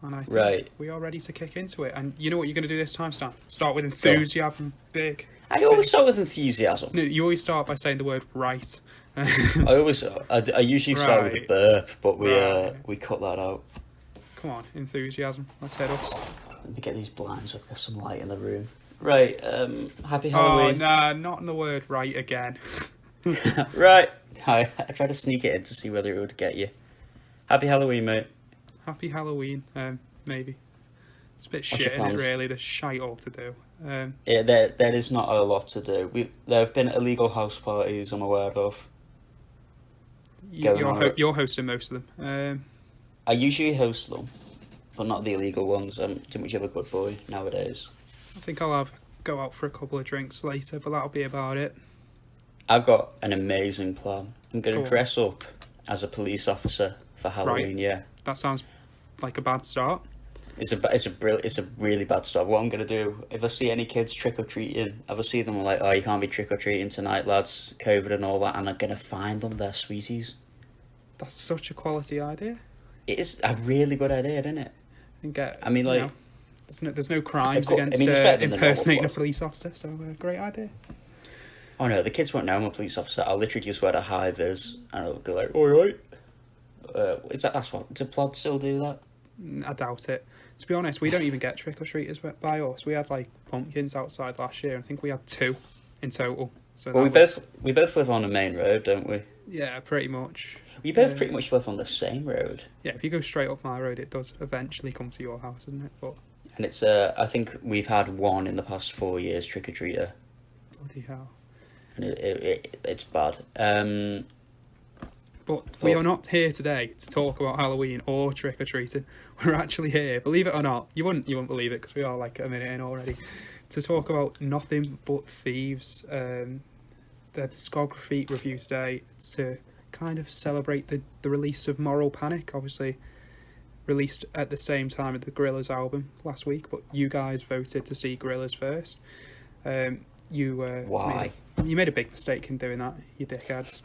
and I think Right. we are ready to kick into it. And you know what you're going to do this time, Stan? Start with Go on. enthusiasm, big. I always start with enthusiasm. No, you always start by saying the word right. I usually start with a Right. burp, but Right. we cut that out. Come on, enthusiasm. Let's head us. Let me get these blinds up, get some light in the room. Right, happy Oh, Halloween. nah, not in the word right again. Right. I tried to sneak it in to see whether it would get you. Happy Halloween, mate. Happy Halloween, maybe. It's a bit What's your shit, isn't it, plans? really? There's shite all to do. Yeah, there is not a lot to do. There have been illegal house parties I'm aware of. Going on. You're hosting most of them. I usually host them, but not the illegal ones. I'm too much of a good boy nowadays. I think I'll go out for a couple of drinks later, but that'll be about it. I've got an amazing plan. I'm going Go to on. dress up as a police officer for Halloween. Right. Yeah, That sounds like a bad start. it's a really bad start. What I'm going to do, if I see any kids trick or treating, if I see them like, oh, you can't be trick or treating tonight, lads, COVID and all that, and I'm going to find them their sweeties. That's such a quality idea. It is a really good idea, isn't it? And get. I mean, you like, know, there's no crimes Of course, against I mean, it's better than the normal impersonating a plot. police officer. So great idea. oh no, the kids won't know I'm a police officer. I'll literally just wear a high vis and I'll go like, all right. That's what? Do Plod still do that? I doubt it. To be honest, we don't even get trick or treaters by us. We had like pumpkins outside last year. I think we had 2 in total. So Well, that we both live on the main road, don't we? yeah, pretty much. We both pretty much live on the same road. Yeah, if you go straight up my road, it does eventually come to your house, doesn't it? But And it's I think we've had one in the past 4 years trick or treater, bloody hell. and it's bad. But we are not here today to talk about Halloween or trick or treating. We're actually here, believe it or not. You wouldn't believe it because we are like a minute in already. To talk about Nothing But Thieves, their discography review today, to kind of celebrate the release of Moral Panic. Obviously, released at the same time as the Gorillaz album last week, but you guys voted to see Gorillaz first. Why? You made a big mistake in doing that, you dickheads.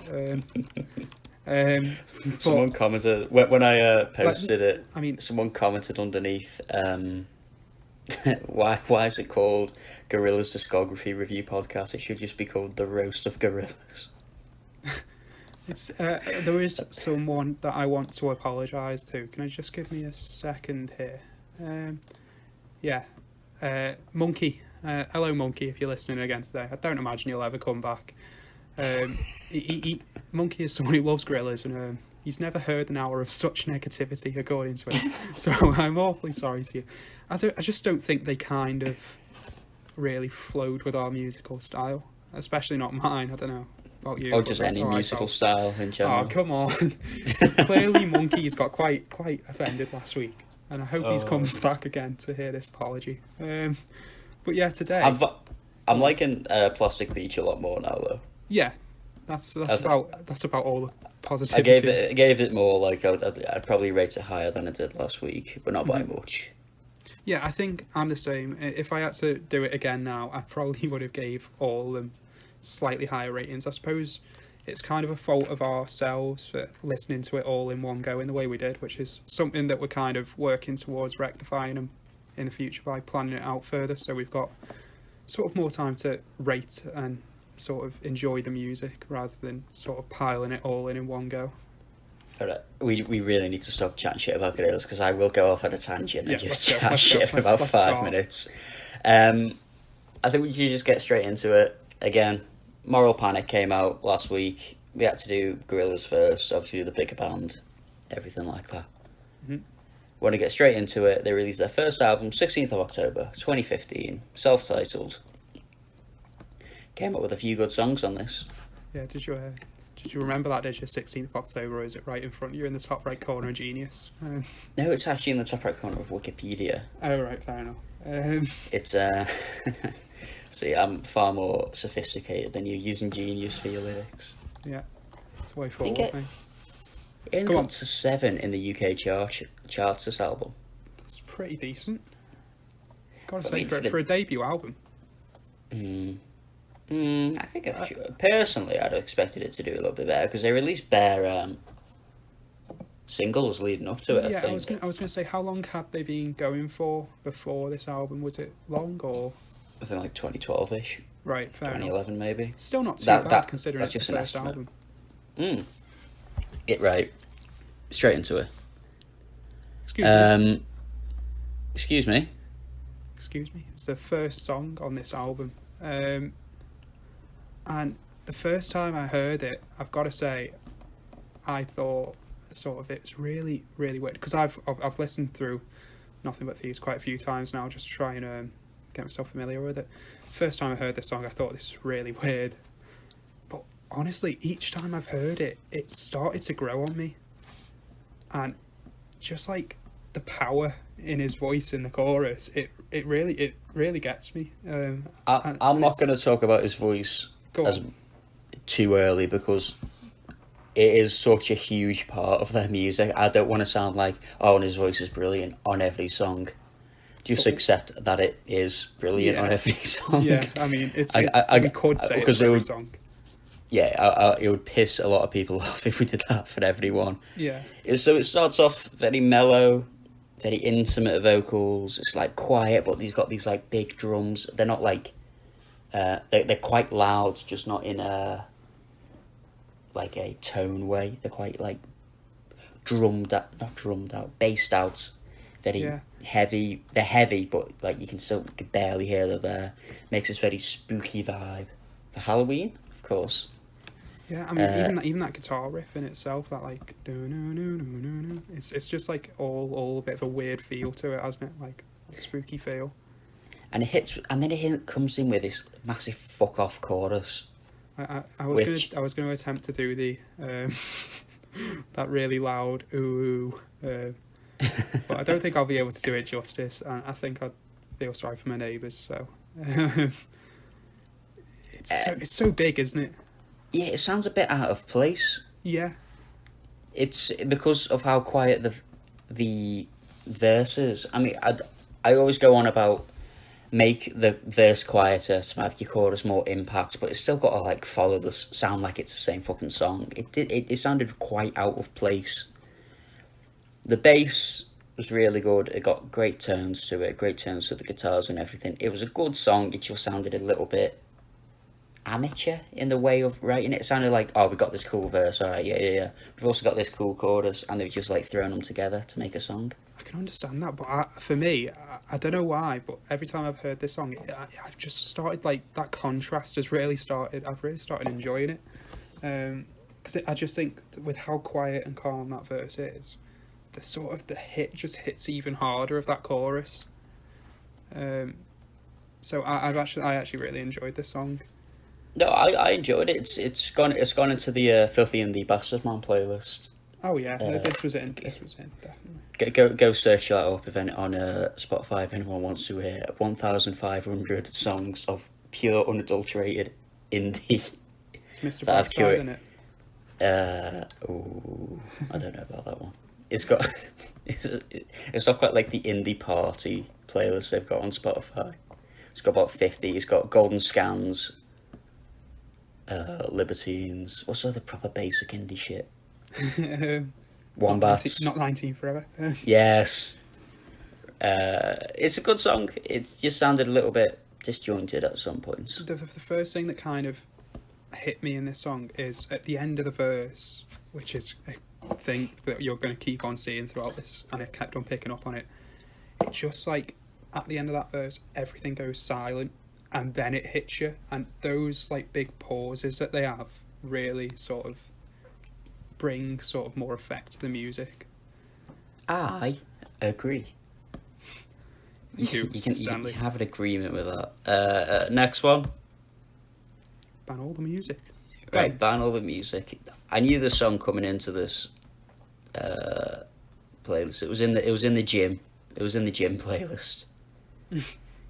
Someone commented when I posted it. I mean, Someone commented underneath. Why is it called Gorillaz Discography Review Podcast? It should just be called The Roast of Gorillaz. it's there is someone that I want to apologise to. Can I just give me a second here? Monkey. Hello, Monkey, if you're listening again today. I don't imagine you'll ever come back. Monkey is someone who loves Gorillaz, and he's never heard an hour of such negativity, according to him. So I'm awfully sorry to you. I just don't think they kind of really flowed with our musical style, especially not mine. I don't know about you. Or but just that's any how I musical felt. style in general. Oh, come on. Clearly Monkey's got quite offended last week, and I hope he comes back again to hear this apology. But yeah, today I'm liking Plastic Beach a lot more now, though. yeah, that's about all the I positivity. gave it more, like, I'd probably rate it higher than I did last week, but not by much. Yeah, I think I'm the same. If I had to do it again now, I probably would have gave all of them slightly higher ratings. I suppose it's kind of a fault of ourselves for listening to it all in one go in the way we did, which is something that we're kind of working towards rectifying them in the future by planning it out further. So we've got sort of more time to rate and sort of enjoy the music rather than sort of piling it all in one go. But we really need to stop chatting shit about Gorillaz, because I will go off on a tangent and Yeah, just let's go, chat let's shit go. for Let's about five start. minutes. I think we should just get straight into it. Again, Moral Panic came out last week. We had to do Gorillaz first, obviously the bigger band, everything like that. Mhm. Want to get straight into it. They released their first album 16th of October 2015, self-titled. Came up with a few good songs on this. Yeah, did you remember that? Did you 16th of October, or is it right in front of you in the top right corner of Genius? No, it's actually in the top right corner of Wikipedia. Oh, right, fair enough. It's see, I'm far more sophisticated than you, using Genius for your lyrics. Yeah, it's the way think forward, mate. It Go on. got to 7 in the UK charts, this album. That's pretty decent. Gotta I say, mean, for the- for a debut album. I think personally I'd have expected it to do a little bit better, because they released bare singles leading up to it. Yeah, I think. I was gonna say, how long had they been going for before this album? Was it long or? I think like 2012ish, Right, fair 2011 enough. maybe. Still not too bad considering that's it's just the an first estimate. album. Right. Straight into it. Excuse me. Excuse me. Excuse me. It's the first song on this album, and the first time I heard it, I've got to say, I thought sort of it's really really weird because I've listened through Nothing But Thieves quite a few times now, just trying to get myself familiar with it. First time I heard this song, I thought this is really weird, but honestly, each time I've heard it, it started to grow on me, and just like the power in his voice in the chorus, it really gets me. I'm not going to talk about his voice as too early because it is such a huge part of their music. I don't want to sound like, oh, and his voice is brilliant on every song. Just accept that it is brilliant on every song. Yeah, I mean, we could say it for every song. Yeah, it would piss a lot of people off if we did that for everyone. Yeah. So it starts off very mellow, very intimate vocals. It's like quiet, but he's got these like big drums. They're not like, they're quite loud, just not in a like a tone way. They're quite like not drummed out, bassed out. Very heavy. They're heavy, but like you can barely hear they're there. Makes this very spooky vibe for Halloween, of course. Yeah, I mean, even that guitar riff in itself, that like it's just like all a bit of a weird feel to it, hasn't it? Like a spooky feel. And then it comes in with this massive fuck off chorus. I was going to attempt to do the that really loud ooh, but I don't think I'll be able to do it justice. I think I'd feel sorry for my neighbours. So it's so big, isn't it? Yeah, it sounds a bit out of place. Yeah. It's because of how quiet the verses. I mean, I always go on about make the verse quieter to have your chorus more impact, but it's still got to like follow the sound like it's the same fucking song. It sounded quite out of place. The bass was really good. It got great tones to it, great tones to the guitars and everything. It was a good song. It just sounded a little bit amateur in the way of writing it. It sounded like, oh, we got this cool verse, alright, yeah. We've also got this cool chorus, and they've just like thrown them together to make a song. I can understand that, but for me, I don't know why, but every time I've heard this song, I've just started like that contrast has really started. I've really started enjoying it, because I just think with how quiet and calm that verse is, the hit just hits even harder of that chorus. So I actually really enjoyed this song. No, I enjoyed it. It's gone into the Filthy and the Bastard Man playlist. Oh yeah, this was in definitely. Go search that up on Spotify if anyone wants to hear 1,500 songs of pure unadulterated indie. Mr. Brightside in it. I don't know about that one. It's got it's not quite like the indie party playlist they've got on Spotify. It's got about 50. It's got Golden Scans, Libertines. What's the proper basic indie shit? Wombats. Not 19 Forever. Yes. It's a good song. It just sounded a little bit disjointed at some points. The first thing that kind of hit me in this song is at the end of the verse, which is a thing that you're going to keep on seeing throughout this, and I kept on picking up on it. It's just like at the end of that verse, everything goes silent, and then it hits you, and those like big pauses that they have really sort of bring sort of more effect to the music. I agree. You can have an agreement with that. Next one. Ban all the music. Right, ban all the music. I knew the song coming into this playlist. It was in the gym. It was in the gym playlist.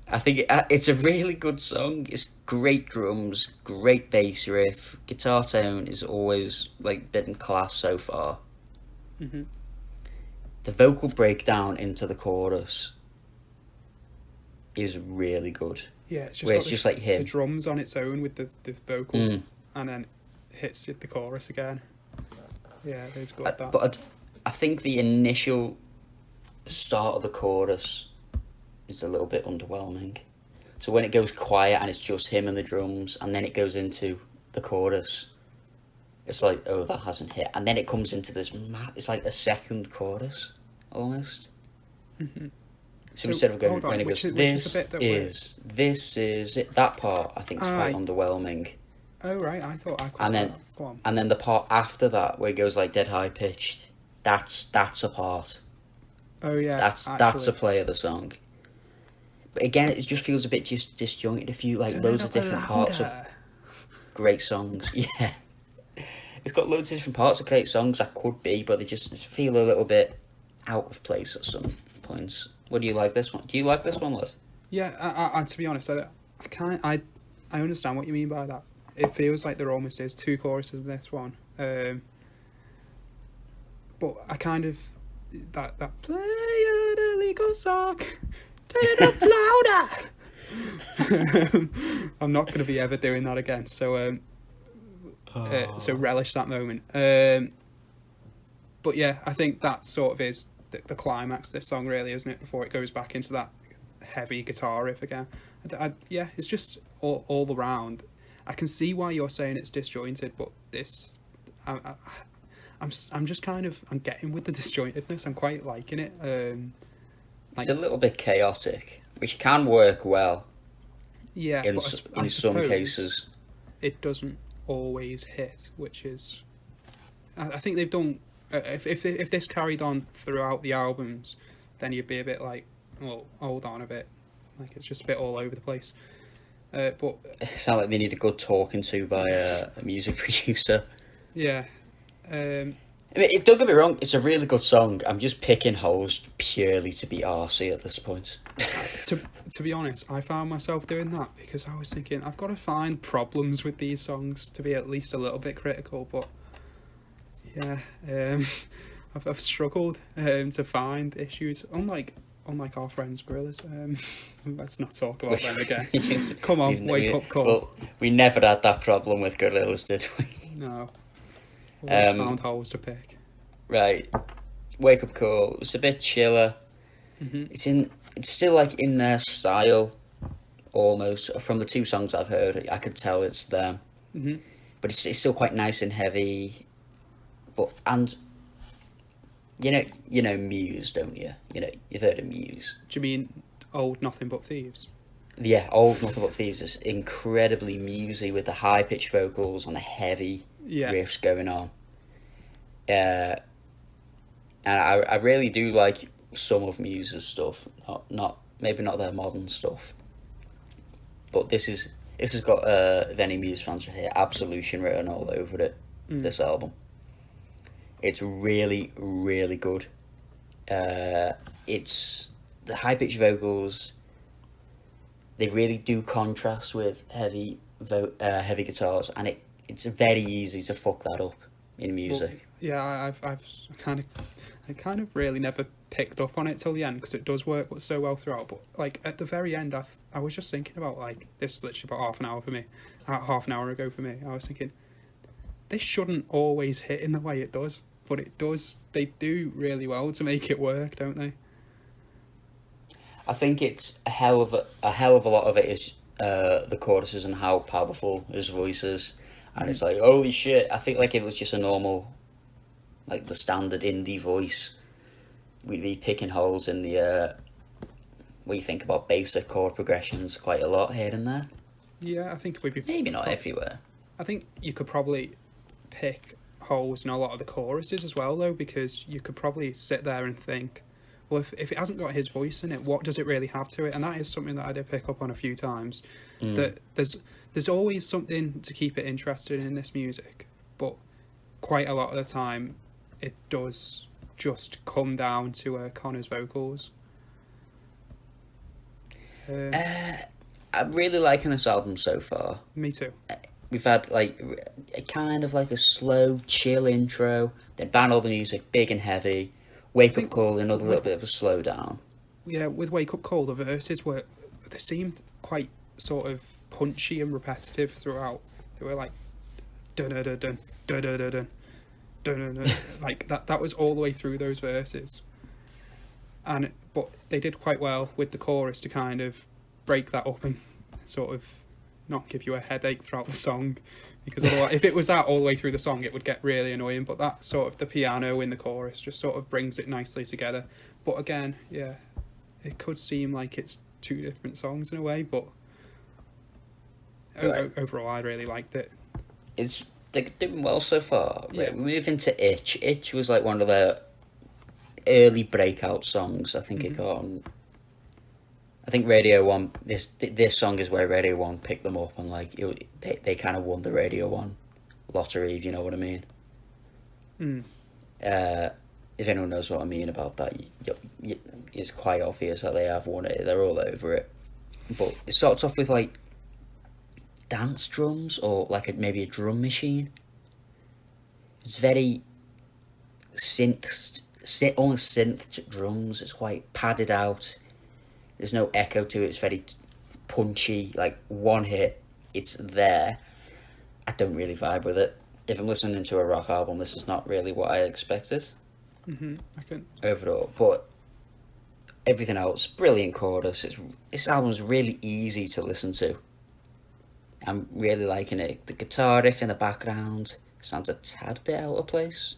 I think it's a really good song. It's great drums, great bass riff. Guitar tone is always like been in class so far. Mm-hmm. The vocal breakdown into the chorus is really good. Yeah, it's just like him. The drums on its own with the vocals, and then hits the chorus again. Yeah, it's got that. But I think the initial start of the chorus is a little bit underwhelming. So when it goes quiet and it's just him and the drums, and then it goes into the chorus, it's like, oh, that hasn't hit. And then it comes into this it's like a second chorus, almost. Mm-hmm. So instead of going, when it goes, this is it, that part, I think is quite underwhelming. Oh, right, I thought I could. And then the part after that, where it goes like dead high pitched, that's a part. Oh, yeah. That's a play of the song. But again, it just feels a bit just disjointed. A few, like, loads of different parts of great songs. Yeah. It's got loads of different parts of great songs that could be, but they just feel a little bit out of place at some points. What do you like this one? Do you like this one, Liz? Yeah, I to be honest, I understand what you mean by that. It feels like there almost is two choruses in this one. But I kind of... That play an illegal song, turn it up louder. I'm not going to be ever doing that again. So so relish that moment. But yeah, I think that sort of is the climax of this song, really, isn't it? Before it goes back into that heavy guitar riff again. Yeah, it's just all around. I can see why you're saying it's disjointed, but this, I'm just kind of, I'm getting with the disjointedness. I'm quite liking it. It's a little bit chaotic, which can work well. Yeah, in some cases, it doesn't always hit, which is, I think they've done. If this carried on throughout the albums, then you'd be a bit like, well, hold on a bit, like it's just a bit all over the place. But it sounds like they need a good talking to by a music producer. Yeah. I mean, if don't get me wrong, it's a really good song. I'm just picking holes purely to be arsey at this point. To be honest, I found myself doing that because I was thinking I've got to find problems with these songs to be at least a little bit critical. But yeah, I've struggled to find issues. Unlike our friends Gorillas. Let's not talk about them again. Come on, wake up call. Well, we never had that problem with Gorillas, did we? No. We found holes to pick. Right. Wake Up Call. It's a bit chiller. Mm-hmm. It's still like in their style, almost. From the two songs I've heard, I could tell it's them. Mm-hmm. But it's still quite nice and heavy. And you know Muse, don't you? You know, you've heard of Muse. Do you mean old Nothing But Thieves? Yeah, old Nothing But Thieves is incredibly musy with the high pitched vocals and the heavy riffs going on. And I really do like some of Muse's stuff. Not maybe not their modern stuff. But this has got if any Muse fans are here, Absolution written all over it. This album. It's really, really good. It's the high pitched vocals. They really do contrast with heavy guitars, and it's very easy to fuck that up in music. Well, yeah, I've kind of really never picked up on it till the end because it does work so well throughout. But like at the very end, I was just thinking about like this is literally about half an hour ago for me. I was thinking this shouldn't always hit in the way it does, but it does. They do really well to make it work, don't they? I think it's a hell of a lot of it is the choruses and how powerful his voice is, and it's like holy shit. I think like if it was just a normal, like the standard indie voice, we'd be picking holes in the we think about basic chord progressions quite a lot here and there. Yeah, I think we'd be maybe not everywhere. I think you could probably pick holes in a lot of the choruses as well, though, because you could probably sit there and think, well, if it hasn't got his voice in it, what does it really have to it? And that is something that I did pick up on a few times. That there's always something to keep it interested in this music, but quite a lot of the time, it does just come down to Connor's vocals. I'm really liking this album so far. Me too. We've had like a kind of like a slow, chill intro, then ban all the music, big and heavy. Wake Up Call, another little bit of a slowdown. Yeah, with Wake Up Call, the verses they seemed quite sort of punchy and repetitive throughout. They were like dun dun dun dun dun dun dun. dun, like that was all the way through those verses. But they did quite well with the chorus to kind of break that up and sort of not give you a headache throughout the song, because otherwise, if it was that all the way through the song, it would get really annoying. But that sort of the piano in the chorus just sort of brings it nicely together. But again, yeah, it could seem like it's two different songs in a way, but overall, I really liked it. They're doing well so far. Yeah. Right, we move into Itch. Itch was like one of their early breakout songs. I think it got on. I think Radio 1. This song is where Radio 1 picked them up, and like they kind of won the Radio 1 lottery, if you know what I mean. If anyone knows what I mean about that, it's quite obvious that they have won it. They're all over it. But it starts off with like dance drums or like maybe a drum machine. It's very almost synth drums. It's quite padded out. There's no echo to it. It's very punchy. Like one hit, it's there. I don't really vibe with it. If I'm listening to a rock album, this is not really what I expected. Overall, but everything else, brilliant chorus. This album's really easy to listen to. I'm really liking it. The guitar riff in the background sounds a tad bit out of place.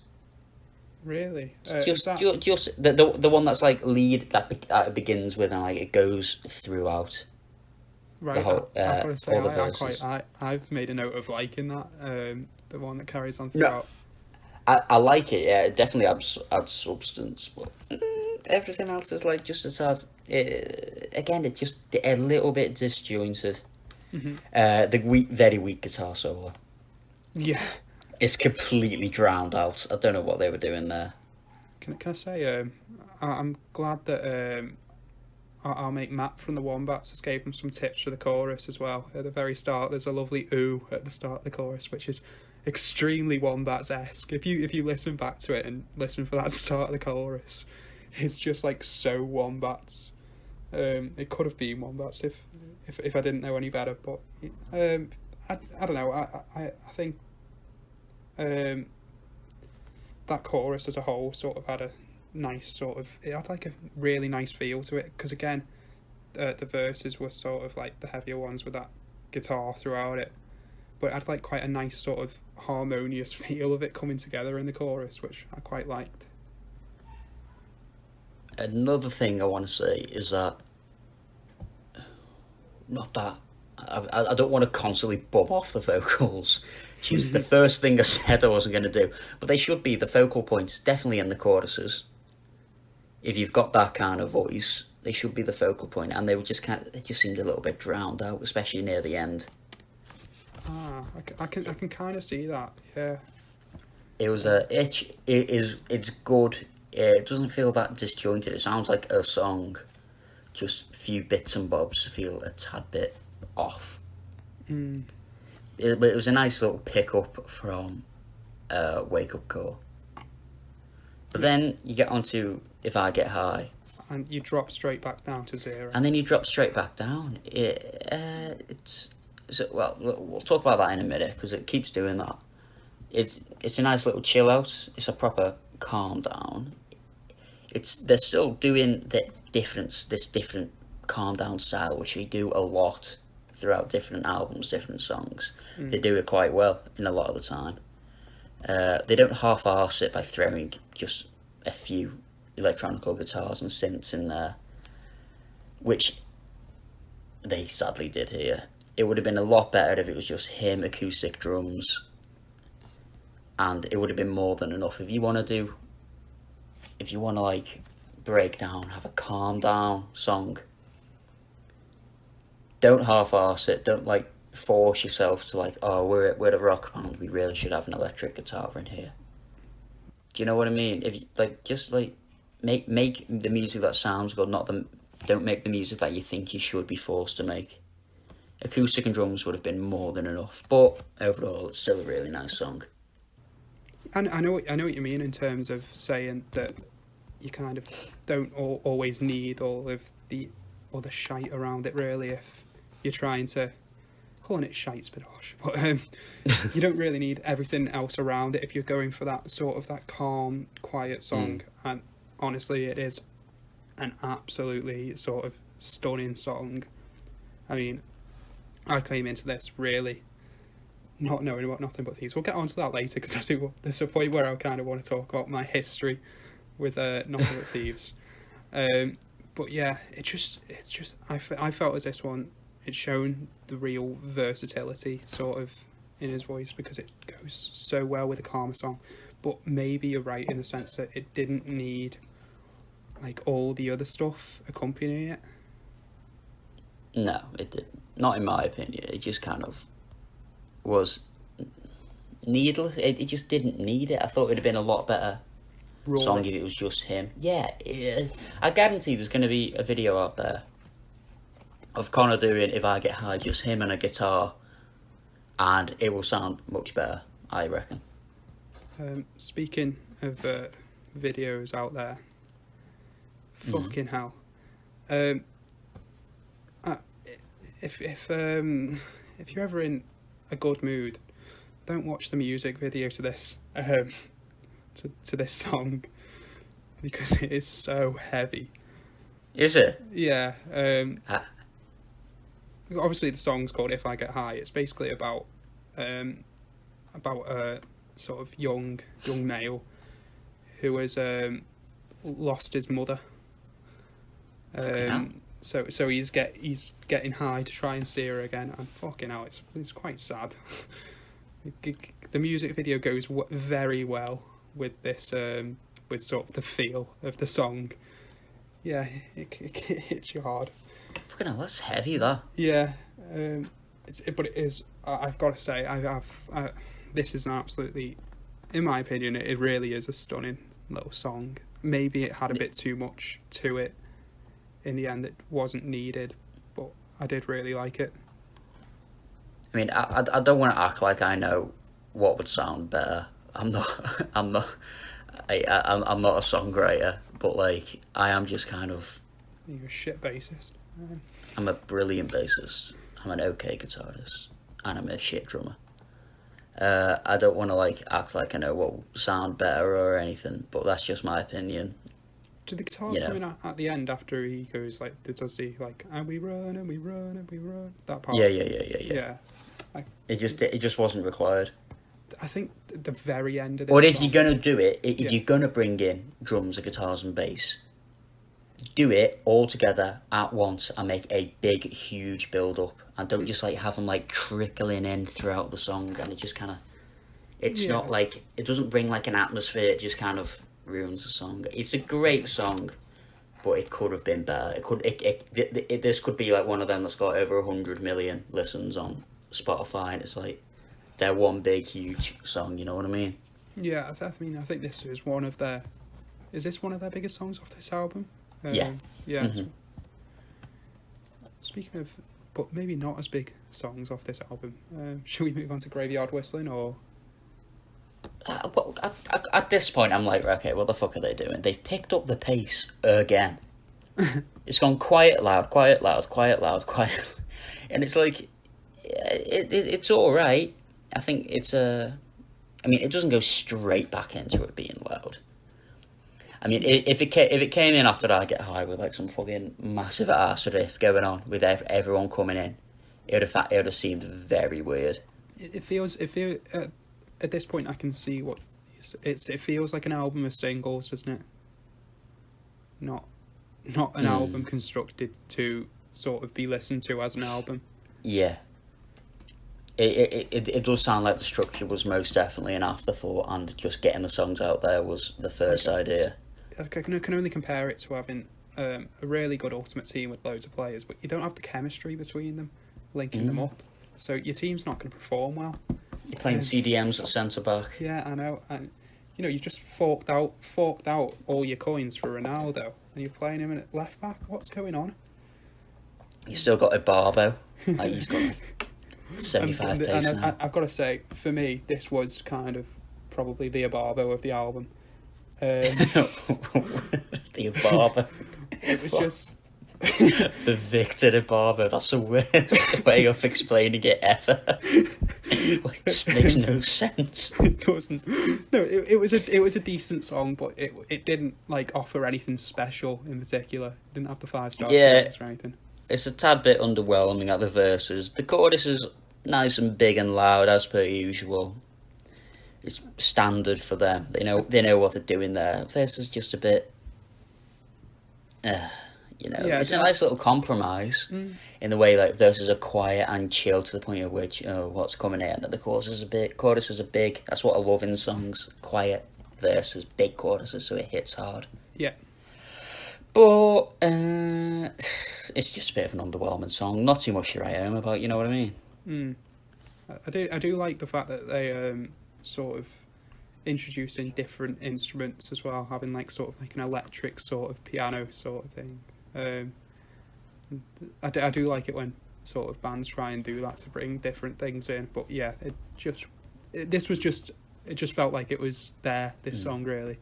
Really? Just the one that's like lead that begins with and like it goes throughout. Right. The whole, I've got to say, all the verses. I've made a note of liking that. The one that carries on throughout. I like it. Yeah, it definitely adds substance, but everything else is like just as again, it's just a little bit disjointed. The very weak guitar solo. Yeah. It's completely drowned out. I don't know what they were doing there. Can I say, I'm glad that our mate Matt from the Wombats has gave him some tips for the chorus as well. At the very start, there's a lovely ooh at the start of the chorus, which is extremely Wombats-esque. If you listen back to it and listen for that start of the chorus, it's just like so Wombats. It could have been Wombats if I didn't know any better, but I don't know. I think that chorus as a whole sort of had a nice it had like a really nice feel to it, because again, the verses were sort of like the heavier ones with that guitar throughout it, but it had like quite a nice sort of harmonious feel of it coming together in the chorus, which I quite liked. Another thing I want to say is that I don't want to constantly bum off the vocals. She's the first thing I said I wasn't going to do, but they should be the focal points, definitely in the choruses. If you've got that kind of voice, they should be the focal point, and they just seemed a little bit drowned out, especially near the end. I can kind of see that. Yeah. It was it's good. It doesn't feel that disjointed. It sounds like a song. Just a few bits and bobs feel a tad bit off. It was a nice little pick up from Wake Up Call. But then you get onto If I Get High. And you drop straight back down to zero. And then you drop straight back down. We'll talk about that in a minute, because it keeps doing that. It's a nice little chill out. It's a proper calm down. They're still doing this different calm down style, which they do a lot throughout different albums, different songs. They do it quite well in a lot of the time. They don't half-arse it by throwing just a few electronical guitars and synths in there, which they sadly did here. It would have been a lot better if it was just him, acoustic drums, and it would have been more than enough. If you want to like break down, have a calm down song, don't half-arse it. Don't like force yourself to like, oh, we're a rock band, we really should have an electric guitar in here. Do you know what I mean? If you, like, just like make the music that sounds good, don't make the music that you think you should be forced to make. Acoustic and drums would have been more than enough, but overall, it's still a really nice song. And I know what you mean in terms of saying that you kind of don't always need all of the shite around it, really, if you're trying to calling it shite's a bit harsh, but you don't really need everything else around it if you're going for that sort of that calm, quiet song. And honestly, it is an absolutely sort of stunning song. I mean, I came into this really not knowing about Nothing But Thieves. We'll get onto that later because there's a point where I kind of want to talk about my history with Nothing But Thieves. But yeah, it's just I felt as this one, it's shown the real versatility sort of in his voice because it goes so well with a calmer song. But maybe you're right in the sense that it didn't need like all the other stuff accompanying it. No, it didn't. Not in my opinion. It just kind of was needless. It just didn't need it. I thought it'd have been a lot better song if it was just him. Yeah, I guarantee there's going to be a video out there of Connor doing If I Get High, just him and a guitar, and it will sound much better, I reckon. Speaking of videos out there, fucking hell. If you're ever in a good mood, don't watch the music video to this to this song because it is so heavy. Is it? Yeah. Obviously, the song's called "If I Get High." It's basically about a sort of young male who has lost his mother. So he's getting high to try and see her again, and fucking hell, it's quite sad. The music video goes very well with this with sort of the feel of the song. Yeah, it hits you hard. Fucking hell, that's heavy, that. Yeah, but it is. I've got to say, this is an absolutely, in my opinion, it really is a stunning little song. Maybe it had a bit too much to it in the end. It wasn't needed, but I did really like it. I mean, I don't want to act like I know what would sound better. I'm not a songwriter, but like I am just kind of. You're a shit bassist. I'm a brilliant bassist. I'm an okay guitarist, and I'm a shit drummer. I don't want to like act like I know what will sound better or anything, but that's just my opinion. Do the guitars come in at the end after he goes like, does he like, and we run and we run and we run, that part? Yeah. It just wasn't required. I think the very end of this. Or if you're gonna do it, if you're gonna bring in drums, and guitars, and bass, do it all together at once and make a big, huge build up, and don't just like have them like trickling in throughout the song, and it just kind of, it's not like, it doesn't bring like an atmosphere. It just kind of ruins the song. It's a great song, but it could have been better. This could be like one of them that's got over 100 million listens on Spotify, and it's like they're one big huge song. You know what I mean? Yeah, I think this is one of their. Is this one of their biggest songs off this album? Yeah. Mm-hmm. Speaking of, but maybe not as big songs off this album. Should we move on to Graveyard Whistling or? Well, at this point, I'm like, okay, what the fuck are they doing? They've picked up the pace again. It's gone quiet, loud, quiet, loud, quiet, loud, quiet, and it's like, it's all right. I think it's I mean, it doesn't go straight back into it being loud. I mean, if it came in after I Get High with like some fucking massive ass riff going on with everyone coming in, it would have seemed very weird. It feels at this point I can see what it feels like an album of singles, doesn't it? Not an album constructed to sort of be listened to as an album. Yeah. It does sound like the structure was most definitely an afterthought, and just getting the songs out there was the first idea. I can only compare it to having a really good ultimate team with loads of players, but you don't have the chemistry between them, linking them up. So your team's not going to perform well. You're playing CDMs at centre back. Yeah, I know, and you just forked out all your coins for Ronaldo, and you're playing him at left back. What's going on? You still got Ibarbo. Like he's got like 75 pace now. I've got to say, for me, this was kind of probably the Ibarbo of the album. The Ibarbo. It was just The Victor Ibarbo, that's the worst way of explaining it ever. It just makes no sense. It doesn't. No, it was a decent song, but it didn't like offer anything special in particular. It didn't have the 5-star scores or anything. It's a tad bit underwhelming at the verses. The chorus is nice and big and loud as per usual. It's standard for them. They know what they're doing there. Verse is just a bit, it's a nice little compromise in the way like verses are quiet and chill to the point of which what's coming in. And the chorus is a big. That's what I love in songs. Quiet verses, big choruses, so it hits hard. Yeah. But it's just a bit of an underwhelming song. Not too much to write home about. You know what I mean? I do like the fact that they sort of introducing different instruments as well, having like sort of like an electric sort of piano sort of thing. I do like it when sort of bands try and do that to bring different things in. But yeah, it just felt like it was there. This song really.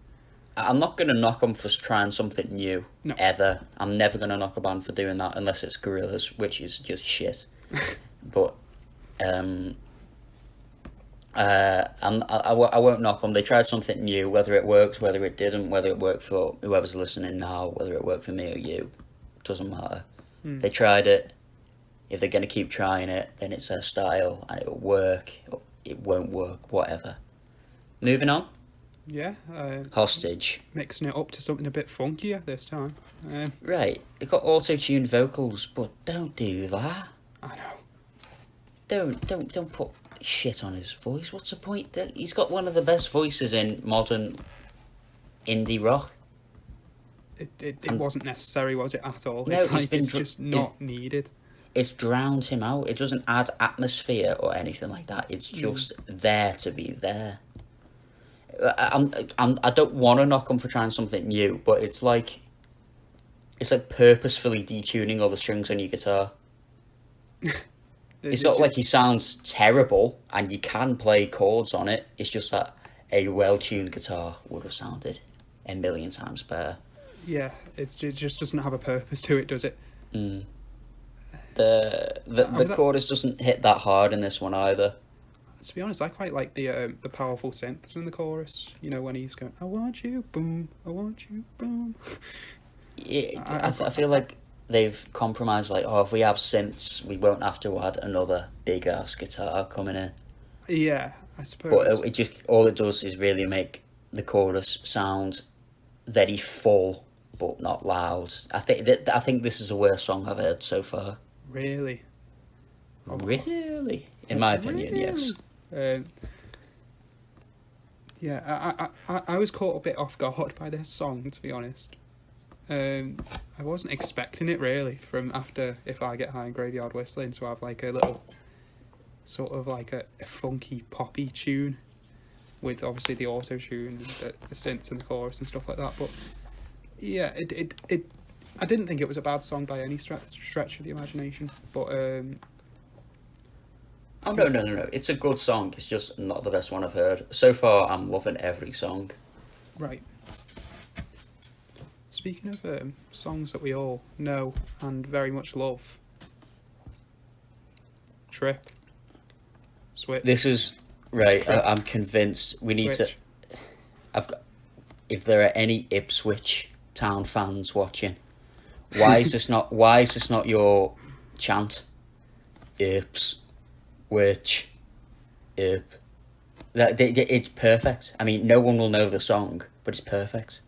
I'm not going to knock them for trying something new, ever. I'm never going to knock a band for doing that unless it's Gorillaz, which is just shit. But I won't knock them. They tried something new, whether it works, whether it didn't, whether it worked for whoever's listening now, whether it worked for me or you, doesn't matter. They tried it. If they're going to keep trying it, then it's their style, and it'll work. It won't work, whatever. Moving on. Yeah. Hostage. Mixing it up to something a bit funkier this time. Right. It got auto-tuned vocals, but don't do that. I know. Don't put shit on his voice. What's the point? He's got one of the best voices in modern indie rock. It wasn't necessary, was it, at all? No, it's just not needed. It's drowned him out. It doesn't add atmosphere or anything like that. It's just there to be there. I don't want to knock him for trying something new, but it's like purposefully detuning all the strings on your guitar. It's not like he sounds terrible and you can play chords on it. It's just that a well-tuned guitar would have sounded a million times better. Yeah, it just doesn't have a purpose to it, does it? The chorus doesn't hit that hard in this one either. To be honest, I quite like the powerful synths in the chorus. You know, when he's going, I want you, boom, I want you, boom. Yeah, I feel like they've compromised, like, if we have synths, we won't have to add another big-ass guitar coming in. Yeah, I suppose. But all it does is really make the chorus sound very full, but not loud. I think this is the worst song I've heard so far. Really? Really? In my opinion, yes. I was caught a bit off guard by this song, to be honest. I wasn't expecting it really from after If I Get High and Graveyard Whistling to have like a little sort of like a funky poppy tune with obviously the auto tune and the synths and the chorus and stuff like that. But yeah, it I didn't think it was a bad song by any stretch of the imagination. But oh no! It's a good song. It's just not the best one I've heard so far. I'm loving every song. Right. Speaking of songs that we all know and very much love, Trip, Switch. This is right. I'm convinced we need to. If there are any Ipswich Town fans watching, why is this not? Why is this not your chant? Ipswich, it's perfect. I mean, no one will know the song, but it's perfect.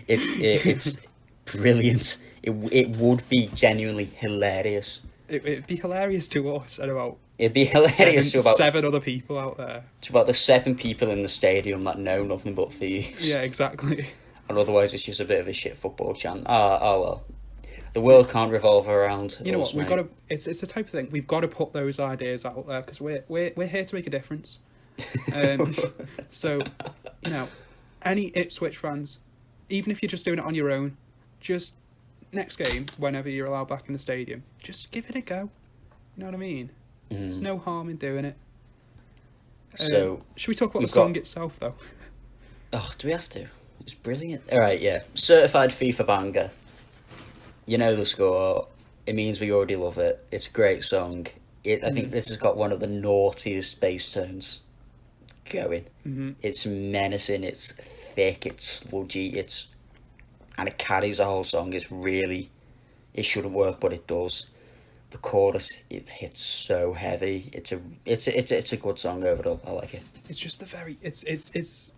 It's brilliant. It would be genuinely hilarious. It'd be hilarious to us and about. It'd be hilarious to about 7 other people out there. To about the 7 people in the stadium that know nothing but thieves. Yeah, exactly. And otherwise, it's just a bit of a shit football chant. Oh well. The world can't revolve around. You know what? We've got to. It's the type of thing we've got to put those ideas out there because we're here to make a difference. So, you know, any Ipswich fans, even if you're just doing it on your own, just next game, whenever you're allowed back in the stadium, just give it a go. You know what I mean? There's no harm in doing it. So, should we talk about the song itself, though? Oh, do we have to? It's brilliant. All right, yeah. Certified FIFA banger. You know the score. It means we already love it. It's a great song. I think this has got one of the naughtiest bass tones going. Mm-hmm. It's menacing. It's thick. It's sludgy. And it carries the whole song. It shouldn't work, but it does. The chorus, it hits so heavy. It's a good song overall. I like it. It's just it's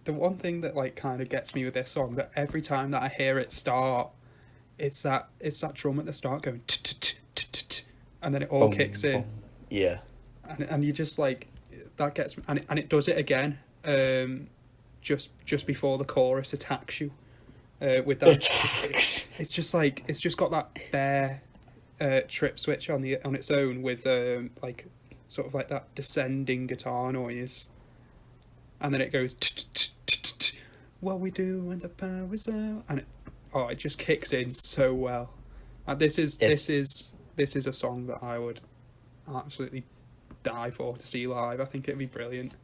the one thing that like kind of gets me with this song, that every time that I hear it start, it's that drum at the start going and then it all kicks in. Yeah. And you just like, that gets me, and it does it again, just before the chorus attacks you, with that. It's just like, it's just got that bare trip switch on its own with like sort of like that descending guitar noise, and then it goes what we do when the power's out, and it just kicks in so well. And this is a song that I would absolutely die for to see live. I think it'd be brilliant.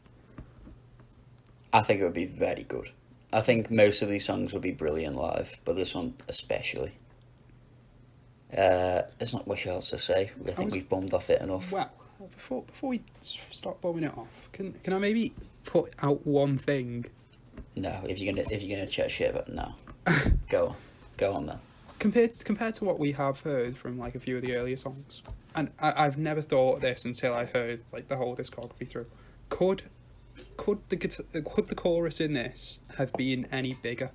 I think it would be very good. I think most of these songs would be brilliant live, but this one especially. There's not much else to say. I think we've bummed off it enough. Well, before we start bombing it off, can I maybe put out one thing? No, if you're gonna chat shit about no, go on then. Compared to what we have heard from like a few of the earlier songs, and I've never thought of this until I heard like the whole discography through. Could the chorus in this have been any bigger,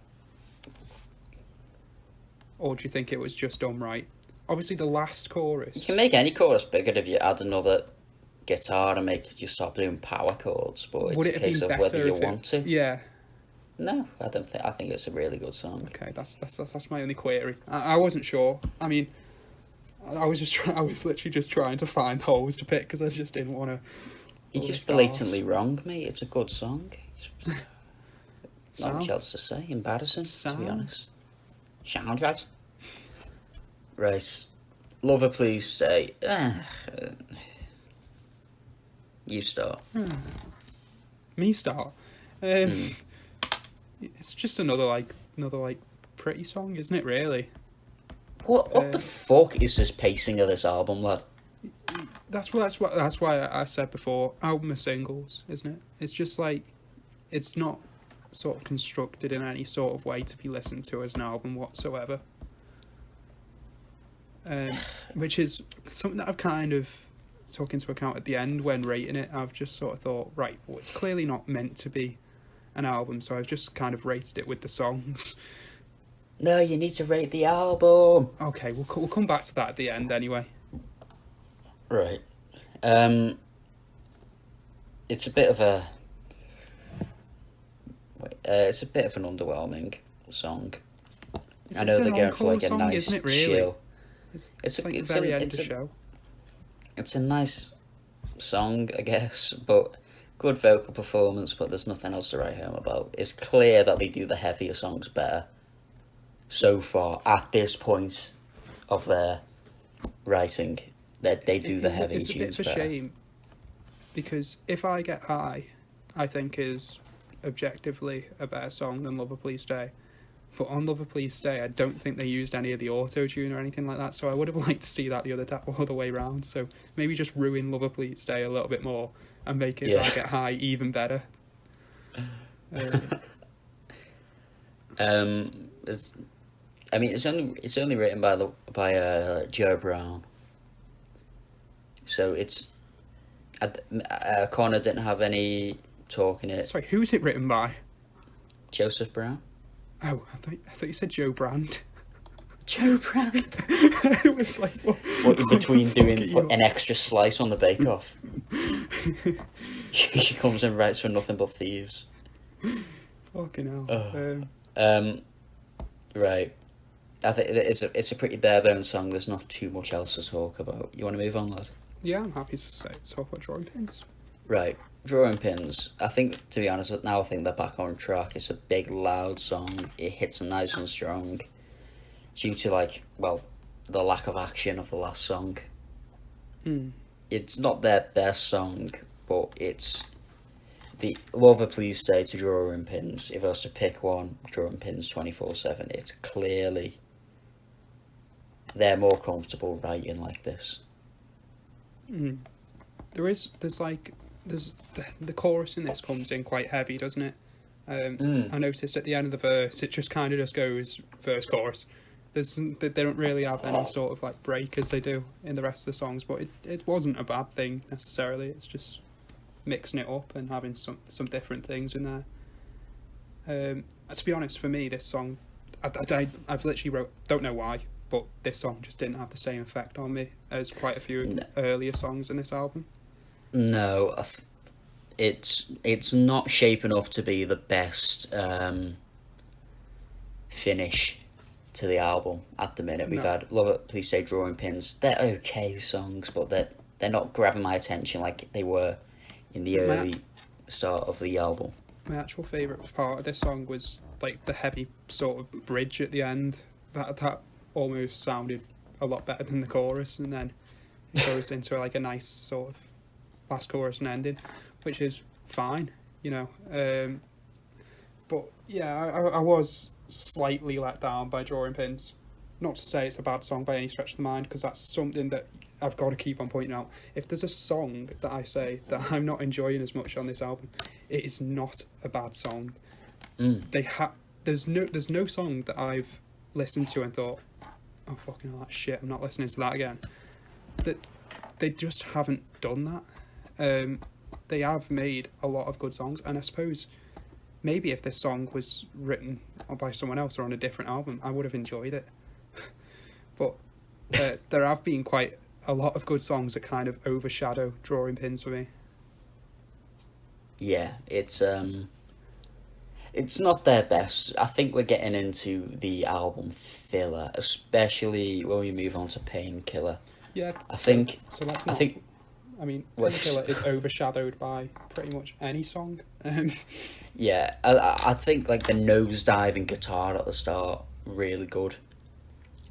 or do you think it was just done right? Obviously, the last chorus. You can make any chorus bigger if you add another guitar and you stop doing power chords, but it's a case of whether you want to. Yeah. No, I don't think. I think it's a really good song. Okay, that's my only query. I wasn't sure. I mean, I was literally just trying to find holes to pick because I just didn't want to. You're just blatantly wrong, mate. It's a good song. Not much else to say. Embarrassing, to be honest. Sound right. Right. Lover, please stay. You start. Me start. It's just another pretty song, isn't it? Really. What the fuck is this pacing of this album, lad? That's why I said before. Album of singles, isn't it? It's just like, it's not sort of constructed in any sort of way to be listened to as an album whatsoever. Which is something that I've kind of took into account at the end when rating it. I've just sort of thought, right, well, it's clearly not meant to be an album, so I've just kind of rated it with the songs. No, you need to rate the album. Okay, we'll come back to that at the end anyway. Right. It's a bit of a. It's a bit of an underwhelming song. I know they're going for like a song, nice isn't it, really? Chill. It's like the very end of the show. It's a nice song, I guess, but good vocal performance, but there's nothing else to write home about. It's clear that they do the heavier songs better so far at this point of their writing. That they do the heavy tunes better. It's a bit of a shame, because If I Get High, I think is objectively a better song than Lover Please Stay. But on Lover Please Stay, I don't think they used any of the auto-tune or anything like that, so I would have liked to see that the other way around. So maybe just ruin Lover Please Stay a little bit more and make If I Get High even better. It's only written by Joe Brown, so it's Connor didn't have any talk in it. Sorry, who's it written by? Joseph Brown. Oh, I thought you said Joe Brand. Joe Brand. It was like, what in between doing an extra slice on the Bake Off? she comes and writes for Nothing But Thieves. Fucking hell. Right. I think it's a pretty bare bones song. There's not too much else to talk about. You want to move on, lad? Yeah, I'm happy to talk about Drawing Pins. Right. Drawing Pins. I think, to be honest, now I think they're back on track. It's a big, loud song. It hits them nice and strong. Due to, the lack of action of the last song. It's not their best song, but it's the Lover Please Stay to Drawing Pins, if I was to pick one, Drawing Pins 24/7, it's clearly they're more comfortable writing like this. Mm. There's the chorus in this comes in quite heavy, doesn't it? I noticed at the end of the verse, it just kind of just goes verse chorus. They don't really have any sort of like break as they do in the rest of the songs, but it wasn't a bad thing necessarily. It's just mixing it up and having some different things in there. To be honest, for me, this song, I've literally wrote, don't know why, but this song just didn't have the same effect on me as quite a few earlier songs in this album. No, it's not shaping up to be the best finish to the album at the minute. We've had Love It, Please Stay, Drawing Pins. They're okay songs, but they're not grabbing my attention like they were in the early start of the album. My actual favourite part of this song was like the heavy sort of bridge at the end. That almost sounded a lot better than the chorus, and then it goes into like a nice sort of last chorus and ending, which is fine, you know. But yeah, I was slightly let down by Drawing Pins. Not to say it's a bad song by any stretch of the mind, because that's something that I've got to keep on pointing out. If there's a song that I say that I'm not enjoying as much on this album, it is not a bad song. There's no song that I've listened to and thought, oh fucking hell, that's shit, I'm not listening to that again. That they just haven't done that. They have made a lot of good songs, and I suppose maybe if this song was written by someone else or on a different album, I would have enjoyed it. But there have been quite a lot of good songs that kind of overshadow Drawing Pins for me. Yeah, it's not their best. I think we're getting into the album filler, especially when we move on to Painkiller. Yeah, I think. So let's not. I mean, Painkiller is overshadowed by pretty much any song. Yeah, I think like the nosediving guitar at the start, really good.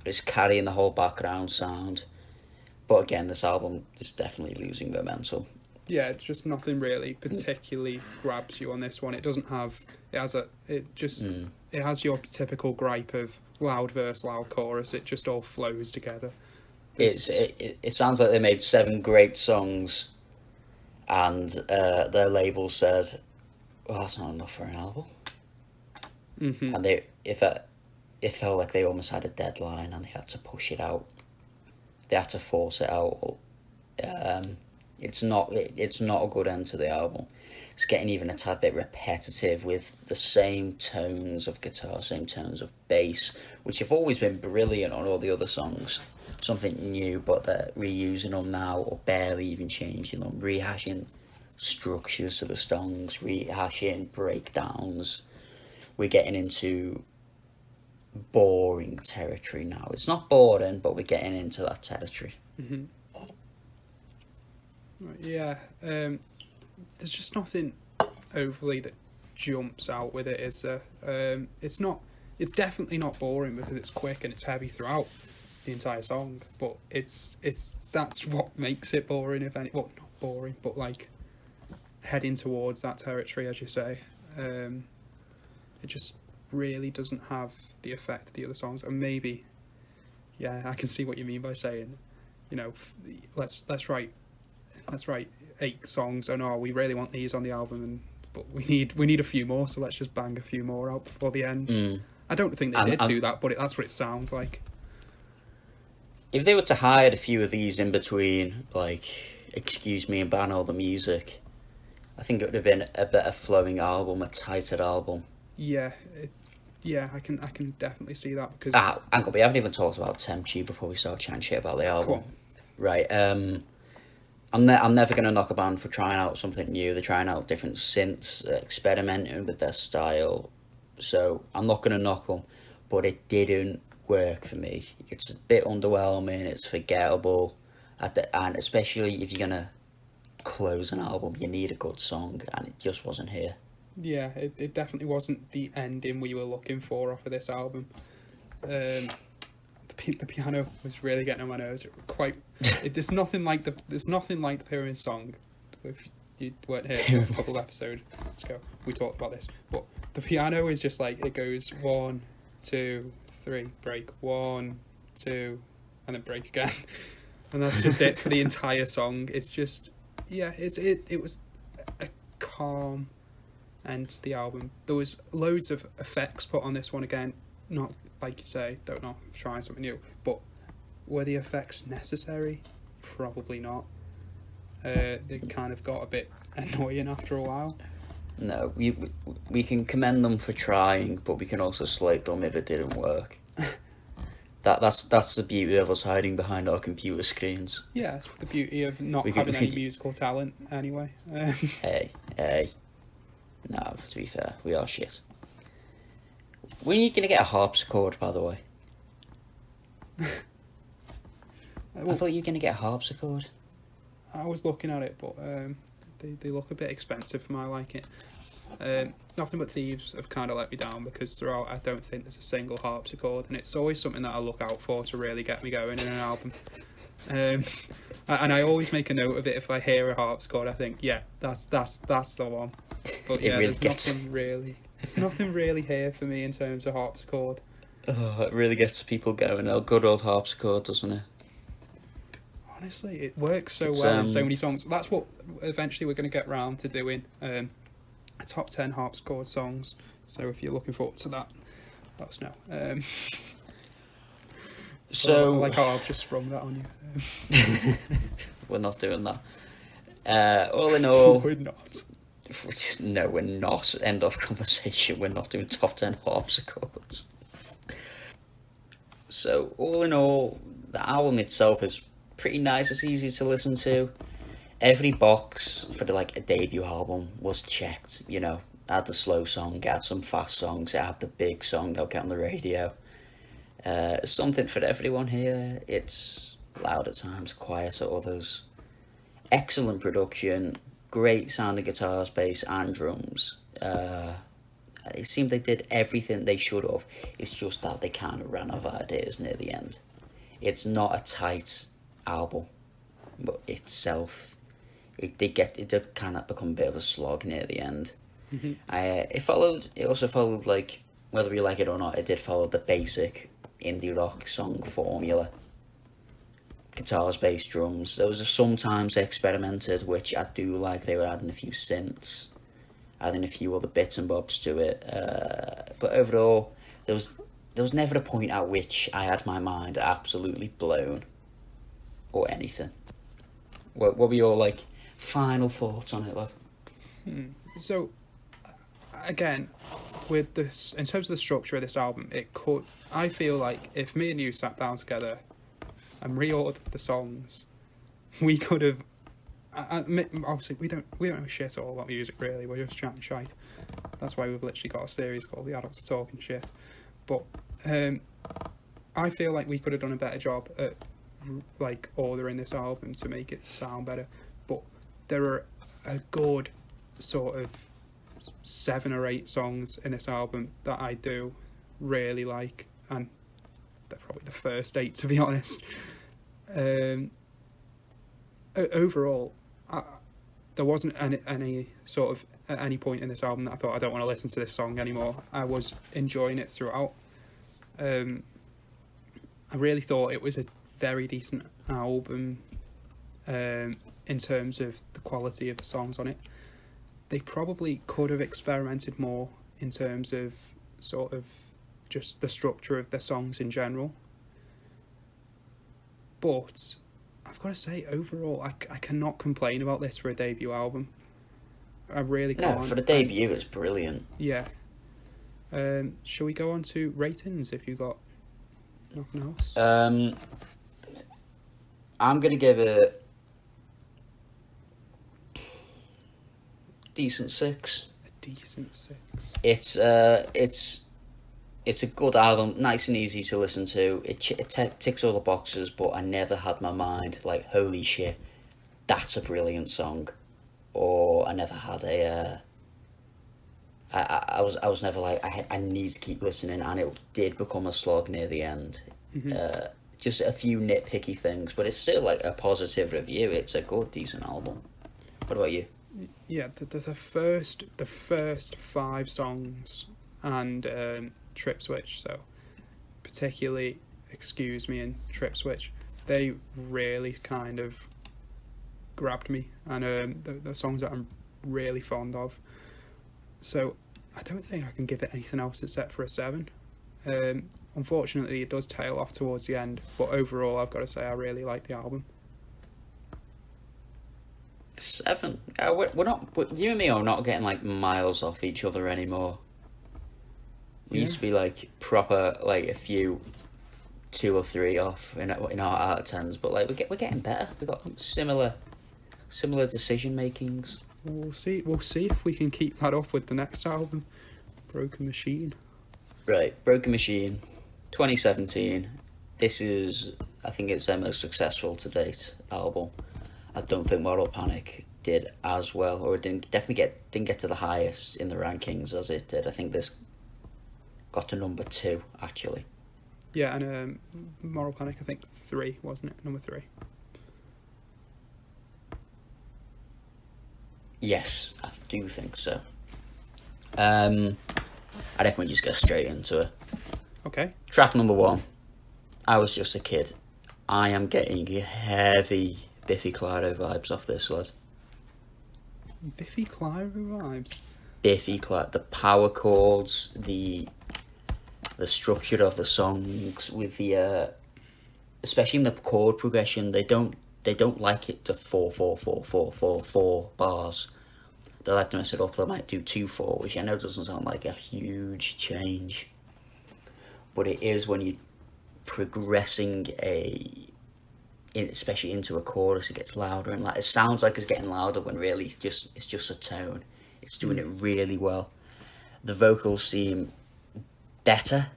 It's carrying the whole background sound. But again, this album is definitely losing momentum. Yeah, it's just nothing really particularly grabs you on this one. It doesn't have. It has your typical gripe of loud verse, loud chorus. It just all flows together. It sounds like they made 7 great songs, and their label said, "Well, that's not enough for an album." Mm-hmm. And it felt like they almost had a deadline, and they had to push it out. They had to force it out. It's not a good end to the album. It's getting even a tad bit repetitive with the same tones of guitar, same tones of bass, which have always been brilliant on all the other songs. Something new, but they're reusing them now, or barely even changing them, rehashing structures to the songs, rehashing breakdowns. We're getting into boring territory now. It's not boring, but we're getting into that territory. Mm-hmm. Yeah, there's just nothing overly that jumps out with it, is there? It's definitely not boring because it's quick and it's heavy throughout the entire song, but that's what makes it boring, if any. Well, not boring, but like heading towards that territory, as you say. It just really doesn't have the effect of the other songs, and maybe, yeah, I can see what you mean by saying, you know, let's write 8 songs. Oh no, we really want these on the album, but we need a few more, so let's just bang a few more out before the end. I don't think they did do that, but that's what it sounds like. If they were to hide a few of these in between, like Excuse Me and ban all the music, I think it would have been a better flowing album, a tighter album. Yeah, I can definitely see that, because Uncle, we haven't even talked about Tempt You before we start chatting shit about the album. Right, I'm never going to knock a band for trying out something new. They're trying out different synths, experimenting with their style. So I'm not going to knock them, but it didn't work for me. It's a bit underwhelming, it's forgettable, and especially if you're going to close an album, you need a good song, and it just wasn't here. Yeah, it definitely wasn't the ending we were looking for off of this album. The piano was really getting on my nerves. There's nothing like the Pyramid song. you weren't here a couple of episodes ago, we talked about this. But the piano is just like, it goes 1, 2, 3, break, 1, 2, and then break again. And that's just it for the entire song. It's just, yeah, it was a calm end to the album. There was loads of effects put on this one again. Not, like you say, don't know, trying something new. But were the effects necessary? Probably not. They kind of got a bit annoying after a while. No, we can commend them for trying, but we can also slate them if it didn't work. That's the beauty of us hiding behind our computer screens. Yeah, it's the beauty of not having any musical talent, anyway. Hey. No, to be fair, we are shit. When are you going to get a harpsichord, by the way? I thought you were going to get a harpsichord. I was looking at it, but they look a bit expensive for my liking. Nothing But Thieves have kind of let me down, because throughout I don't think there's a single harpsichord, and it's always something that I look out for to really get me going in an album. And I always make a note of it. If I hear a harpsichord, I think, yeah, that's the one. But yeah, really there's nothing really here for me in terms of harpsichord. Oh, it really gets people going. A good old harpsichord, doesn't it? Honestly, it works so well in so many songs. That's what eventually we're going to get round to doing. A top 10 harpsichord songs. So if you're looking forward to that, let us know. So, like how I've just sprung that on you. We're not doing that. All in all, we're not. No, we're not. End of conversation. We're not doing top 10 harpsichords. So, all in all, the album itself is pretty nice. It's easy to listen to. Every box for a debut album was checked. You know, it had the slow song, it had some fast songs, it had the big song they'll get on the radio. Something for everyone here. It's loud at times, quiet at others. Excellent production, great sounding guitars, bass, and drums. It seemed they did everything they should have. It's just that they kind of ran out of ideas near the end. It's not a tight album, but itself, it did kind of become a bit of a slog near the end. Mm-hmm. It also followed, whether you like it or not, it did follow the basic indie rock song formula. Guitars, bass, drums. There was sometimes they experimented, which I do like. They were adding a few synths, adding a few other bits and bobs to it. But overall, there was never a point at which I had my mind absolutely blown or anything. What were your final thoughts on it, lad? So, again, with this, in terms of the structure of this album, I feel like if me and you sat down together and reordered the songs, we could have. Obviously, we don't know shit all about music, really. We're just chatting shite. That's why we've literally got a series called The Adults Are Talking Shit. But I feel like we could have done a better job at ordering this album to make it sound better. But there are a good sort of 7 or 8 songs in this album that I do really like, and they're probably the first 8, to be honest. Overall, there wasn't any sort of at any point in this album that I thought I don't want to listen to this song anymore. I was enjoying it throughout. I really thought it was a very decent album in terms of the quality of the songs on it. They probably could have experimented more in terms of sort of just the structure of the songs in general. But I've got to say, overall, I cannot complain about this for a debut album. I really can't. No, for the debut, it's brilliant. Yeah. Shall we go on to ratings if you got nothing else? I'm going to give it decent 6. A decent 6. It's a good album, nice and easy to listen to. It ticks all the boxes, but I never had my mind holy shit, that's a brilliant song, or I never had I was never I need to keep listening, and it did become a slog near the end. Mm-hmm. Just a few nitpicky things, but it's still a positive review. It's a good, decent album. What about you? Yeah, the first five songs and Trip Switch, so particularly Excuse Me and Trip Switch, they really kind of grabbed me, and the songs that I'm really fond of. So I don't think I can give it anything else except for a 7. Unfortunately, it does tail off towards the end, but overall, I've got to say I really like the album. 7. We're not. You and me are not getting like miles off each other anymore. We used to be like proper, like a few, 2 or 3 off in our out of 10s, but like we're getting better. We got similar decision makings. We'll see. We'll see if we can keep that up with the next album, Broken Machine. Right, Broken Machine, 2017. This is, I think it's their most successful to date album. I don't think Moral Panic did as well, or it didn't get to the highest in the rankings as it did. I think this got to number 2 actually. Yeah, and Moral Panic, I think 3, wasn't it? Number 3. Yes, I do think so. I reckon we just go straight into it. Okay. Track number 1. I Was Just a Kid. I am getting heavy Biffy Clyro vibes off this, lad. Biffy Clyro vibes. Biffy Clyro, the power chords, the structure of the songs, with the especially in the chord progression, they don't like it to 4 bars. They like to mess it up. They might do 2/4, which I know doesn't sound like a huge change, but it is when you're progressing especially into a chorus. It gets louder, and like it sounds like it's getting louder when really it's just a tone. It's doing it really well. The vocals seem better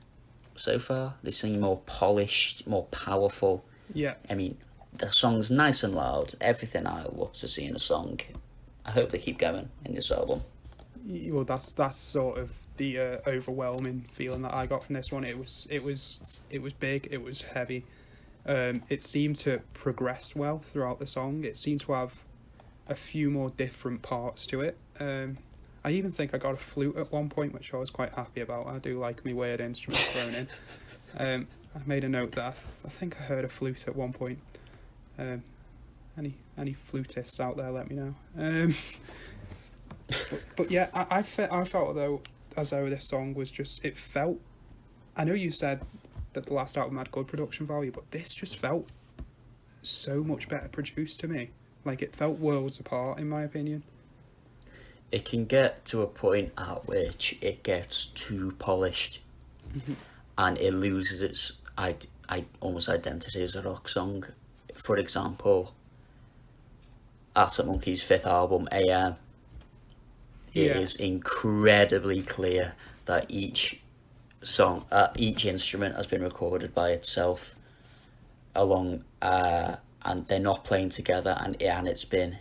so far. They seem more polished, more powerful. Yeah. I mean, the song's nice and loud. Everything I look to see in a song. I hope they keep going in this album. Well, that's sort of the overwhelming feeling that I got from this one. It was big. It was heavy. It seemed to progress well throughout the song. It seemed to have a few more different parts to it. I even think I got a flute at one point, which I was quite happy about. I do like me weird instruments thrown in. I made a note that I think I heard a flute at one point. Any flutists out there, let me know. But yeah, I felt though as though this song was just, it felt, I know you said that the last album had good production value, but this just felt so much better produced to me. Like, it felt worlds apart, in my opinion. It can get to a point at which it gets too polished, and it loses its almost identity as a rock song. For example, Arctic Monkeys' 5th album, AM, it is incredibly clear that each song, each instrument has been recorded by itself, and they're not playing together, and it's been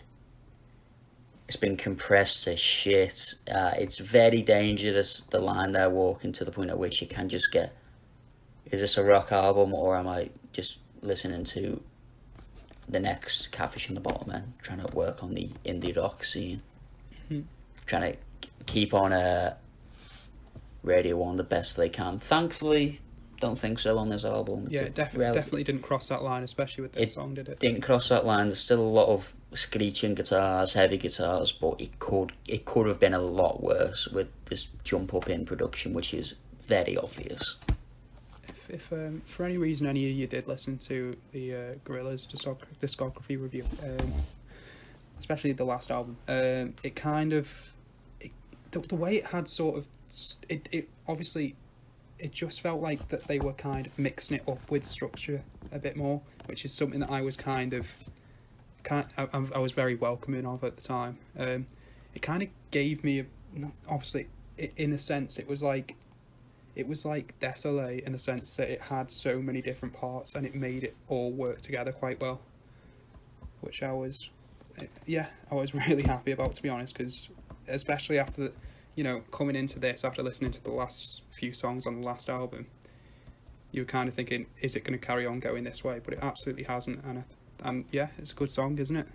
compressed to shit. It's very dangerous, the line they're walking, to the point at which you can just get, is this a rock album, or am I just listening to the next Catfish in the Bottom trying to work on the indie rock scene, trying to keep on Radio 1 the best they can. Thankfully, don't think so on this album. Yeah, it definitely didn't cross that line, especially with this song, did it? Didn't cross that line. There's still a lot of screeching guitars, heavy guitars, but it could have been a lot worse with this jump up in production, which is very obvious. If for any reason any of you did listen to the Gorillaz discography review, especially the last album, it kind of, the way it had sort of, it obviously, it just felt like that they were kind of mixing it up with structure a bit more, which is something that I was I was very welcoming of at the time. It kind of gave me, obviously, in a sense, it was like Desolé, in the sense that it had so many different parts and it made it all work together quite well, which I was really happy about, to be honest, because especially after coming into this, after listening to the last few songs on the last album, you were kind of thinking, is it going to carry on going this way? But it absolutely hasn't, and yeah, it's a good song, isn't it?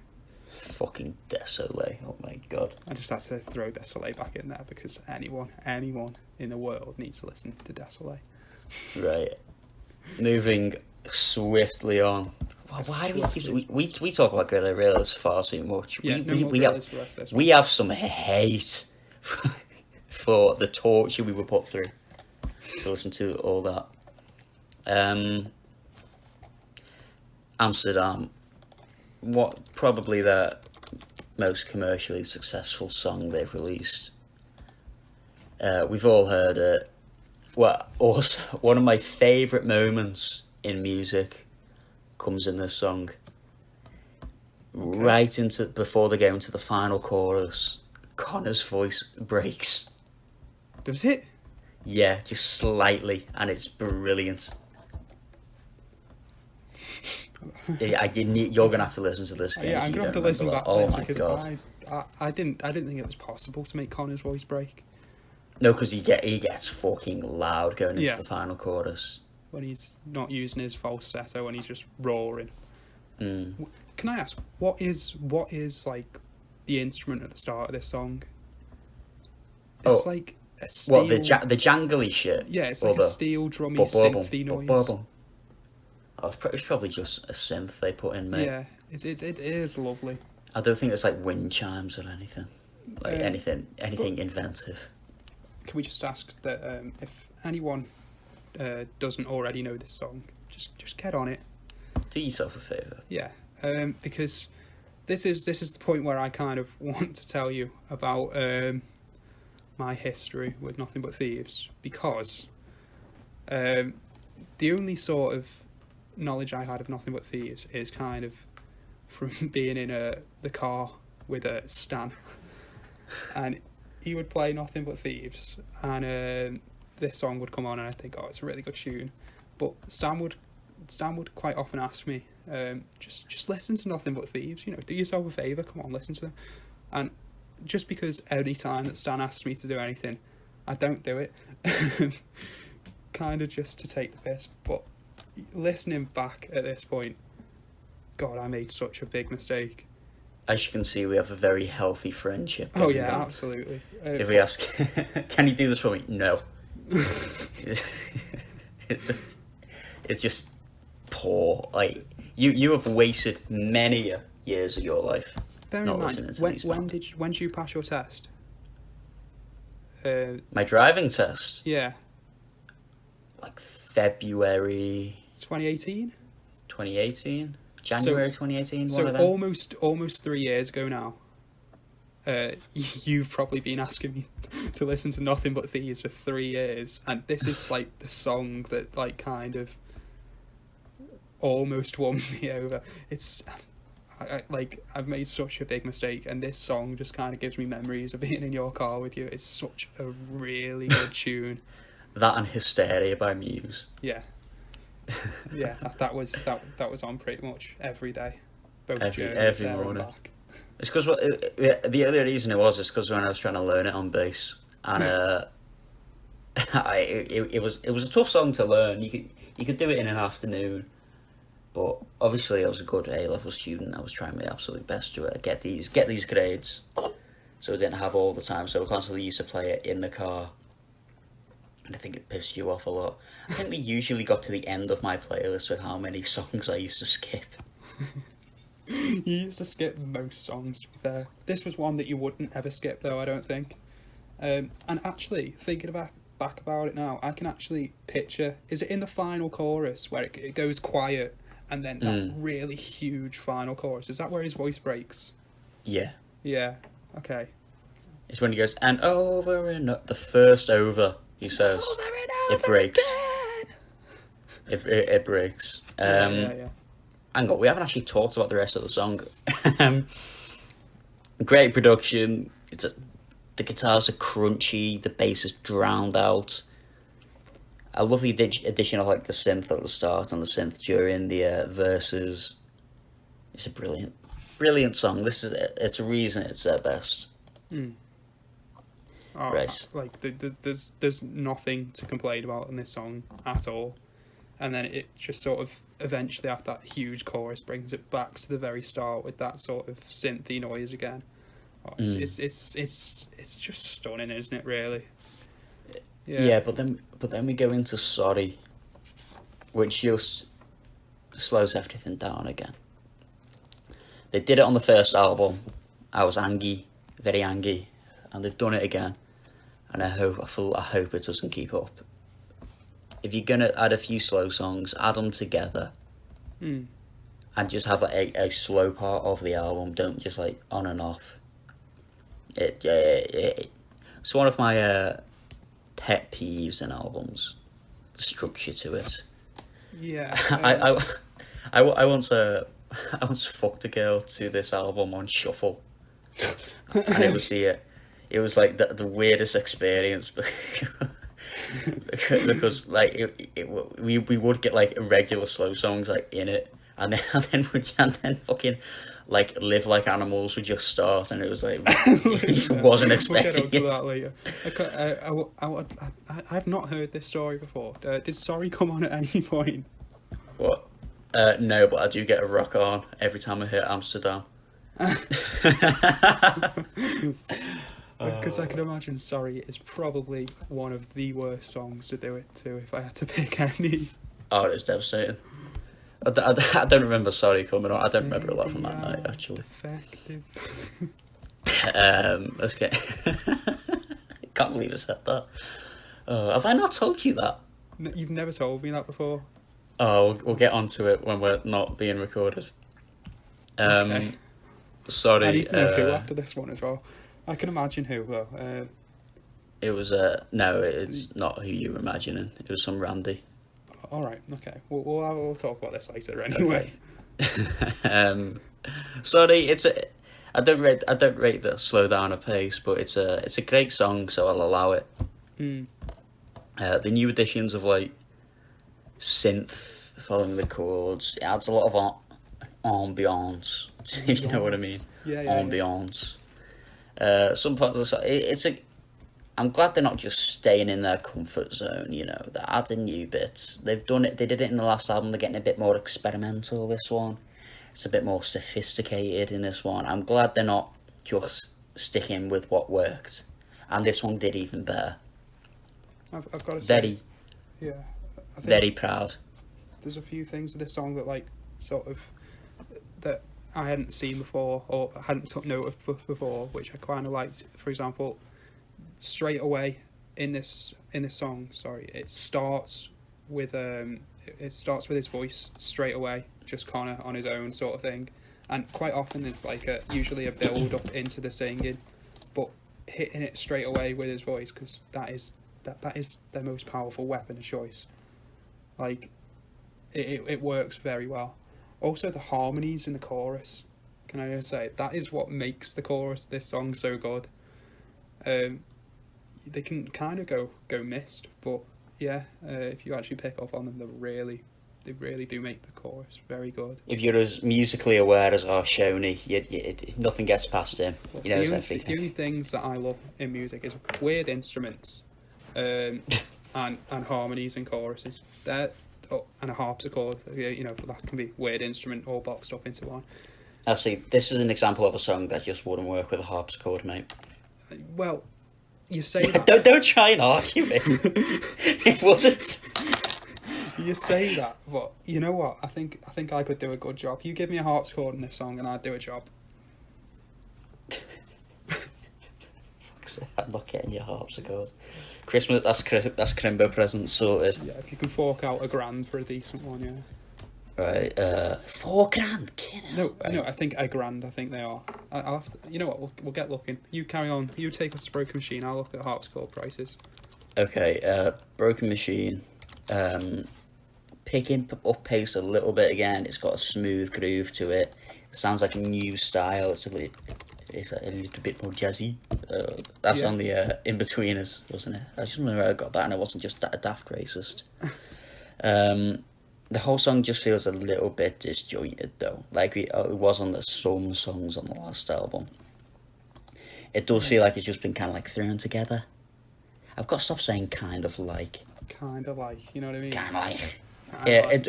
Fucking Desolé. Oh my god. I just had to throw Desolé back in there because anyone in the world needs to listen to Desolé. Right. Moving swiftly on. Why do we talk about Gorillaz far too much? Yeah, we have some hate for the torture we were put through to listen to all that. Amsterdam, what probably their most commercially successful song they've released. We've all heard it. Well, also one of my favourite moments in music comes in this song. Okay. Right into before they go into the final chorus, Connor's voice breaks. Does it? Yeah, just slightly, and it's brilliant. You're gonna have to listen to this again. Yeah, I'm gonna have to listen back to this because God. I didn't think it was possible to make Connor's voice break. No, because he gets fucking loud going into the final chorus. When he's not using his falsetto and he's just roaring. Mm. Can I ask, what is like the instrument at the start of this song? It's like a steel... What, the jangly shit? Yeah, it's like a steel drummy synthy noise. It's probably just a synth they put in, mate. Yeah, it is lovely. I don't think it's like wind chimes or anything. Like anything inventive. Can we just ask that if anyone doesn't already know this song, just get on it. Do yourself a favour. Yeah, because this is the point where I kind of want to tell you about my history with Nothing But Thieves, because the only sort of knowledge I had of Nothing But Thieves is kind of from being in the car with Stan, and he would play Nothing But Thieves, and this song would come on, and I'd think, oh, it's a really good tune. But Stan would quite often ask me, just listen to Nothing But Thieves, do yourself a favour, come on, listen to them. And just because any time that Stan asks me to do anything, I don't do it, kind of just to take the piss. But listening back at this point, God, I made such a big mistake. As you can see, we have a very healthy friendship. Oh yeah, absolutely. If we ask, can you do this for me? No. It's just poor. Like you have wasted many years of your life. Bear in mind, when did you pass your test? My driving test. Yeah. Like February. 2018. 2018. January 2018. So one of them. almost 3 years ago now. You've probably been asking me to listen to Nothing But Thieves for 3 years, and this is like the song that like kind of almost won me over. I've made such a big mistake, and this song just kind of gives me memories of being in your car with you. It's such a really good tune. That and Hysteria by Muse. Yeah. Yeah, that was on pretty much every day, both every morning. It's because the other reason is because when I was trying to learn it on bass, and it was a tough song to learn. You could do it in an afternoon, but obviously I was a good A-level student. I was trying my absolute best to get these grades, so I didn't have all the time. So I constantly used to play it in the car. I think it pissed you off a lot. I think we usually got to the end of my playlist with how many songs I used to skip. You used to skip most songs, to be fair. This was one that you wouldn't ever skip, though, I don't think. And actually, thinking back about it now, I can actually picture... Is it in the final chorus where it goes quiet, and then that really huge final chorus? Is that where his voice breaks? Yeah. Yeah, okay. It's when he goes, and over and up, the first over... He says, it breaks. It breaks. Yeah. Hang on, we haven't actually talked about the rest of the song. Great production. The guitars are crunchy. The bass is drowned out. I love the addition of like the synth at the start and the synth during the verses. It's a brilliant song. It's a reason it's their best. Oh, right. Like there's nothing to complain about in this song at all. and then it just sort of eventually after that huge chorus brings it back to the very start with that sort of synthy noise again. Oh, it's just stunning, isn't it? Really. Yeah, but then we go into Sorry, which just slows everything down again. They did it on the first album. I was angry, very angry, and they've done it again. And I hope it doesn't keep up. If you're gonna add a few slow songs, add them together, and just have a slow part of the album. Don't just like on and off. It's one of my pet peeves in albums. The structure to it. Yeah. I once fucked a girl to this album on shuffle, and it was like the weirdest experience because like we would get like irregular slow songs like in it, and then fucking like Live Like Animals would just start, and it was like wasn't expecting we'll get onto that later. I've not heard this story before. Did Sorry come on at any point? What? No, but I do get a rock on every time I hit Amsterdam. Because I can imagine Sorry is probably one of the worst songs to do it to if I had to pick any. Oh, it was devastating. I don't remember Sorry coming on. I don't remember a lot from that night, actually. Effective. Let's get... I can't believe I said that. Have I not told you that? You've never told me that before. Oh, we'll get onto it when we're not being recorded. Okay. Sorry. I need to know who after this one as well. I can imagine who, though. It was... no, it's not who you were imagining. It was some Randy. All right, okay. We'll talk about this later anyway. Okay. Sorry, I don't rate the slow down of pace, but it's a great song, so I'll allow it. The new additions of like synth following the chords, it adds a lot of ambiance, if you know what I mean. Yeah. Ambiance. Some parts of the song, I'm glad they're not just staying in their comfort zone, you know. They're adding new bits. They've done it. They did it in the last album. They're getting a bit more experimental. This one, it's a bit more sophisticated in this one. I'm glad they're not just sticking with what worked. And this one did even better. I've got to say, very proud. There's a few things with this song that like sort of that I hadn't seen before or hadn't took note of before, which I kind of liked. For example, straight away in this song, it starts with his voice straight away, just kind of on his own sort of thing, and quite often there's like usually a build up into the singing, but hitting it straight away with his voice, because that is their most powerful weapon of choice. Like it works very well. Also the harmonies in the chorus, can I just say, that is what makes the chorus of this song so good. They can kind of go missed, but yeah, if you actually pick up on them, they really do make the chorus very good. If you're as musically aware as our Shoney, nothing gets past him. He knows everything. The only things that I love in music is weird instruments, and harmonies and choruses. And a harpsichord. You know, that can be weird instrument all boxed up into one. I see. This is an example of a song that just wouldn't work with a harpsichord, mate. Well, you say that. don't try and argue it. It wasn't. You say that, but you know what? I think I could do a good job. You give me a harpsichord in this song, and I'd do a job. I'm not getting your harpsichord. Christmas. That's Crimbo presents sorted. Yeah, if you can fork out $1,000 for a decent one, yeah. Right, $4,000. No, I think $1,000. I think they are. I'll have to, you know what? We'll get looking. You carry on. You take us to Broken Machine. I'll look at harpsichord prices. Okay, Broken Machine. Picking up pace a little bit again. It's got a smooth groove to it. It sounds like a new style. It's a little bit more jazzy. That's on the In-Betweeners, wasn't it? I just remember I got that, and it wasn't just a daft racist. The whole song just feels a little bit disjointed, though. Like it was on some songs on the last album. It does feel like it's just been kind of like thrown together. I've got to stop saying kind of like. Kind of like, you know what I mean? Kind of like. Yeah,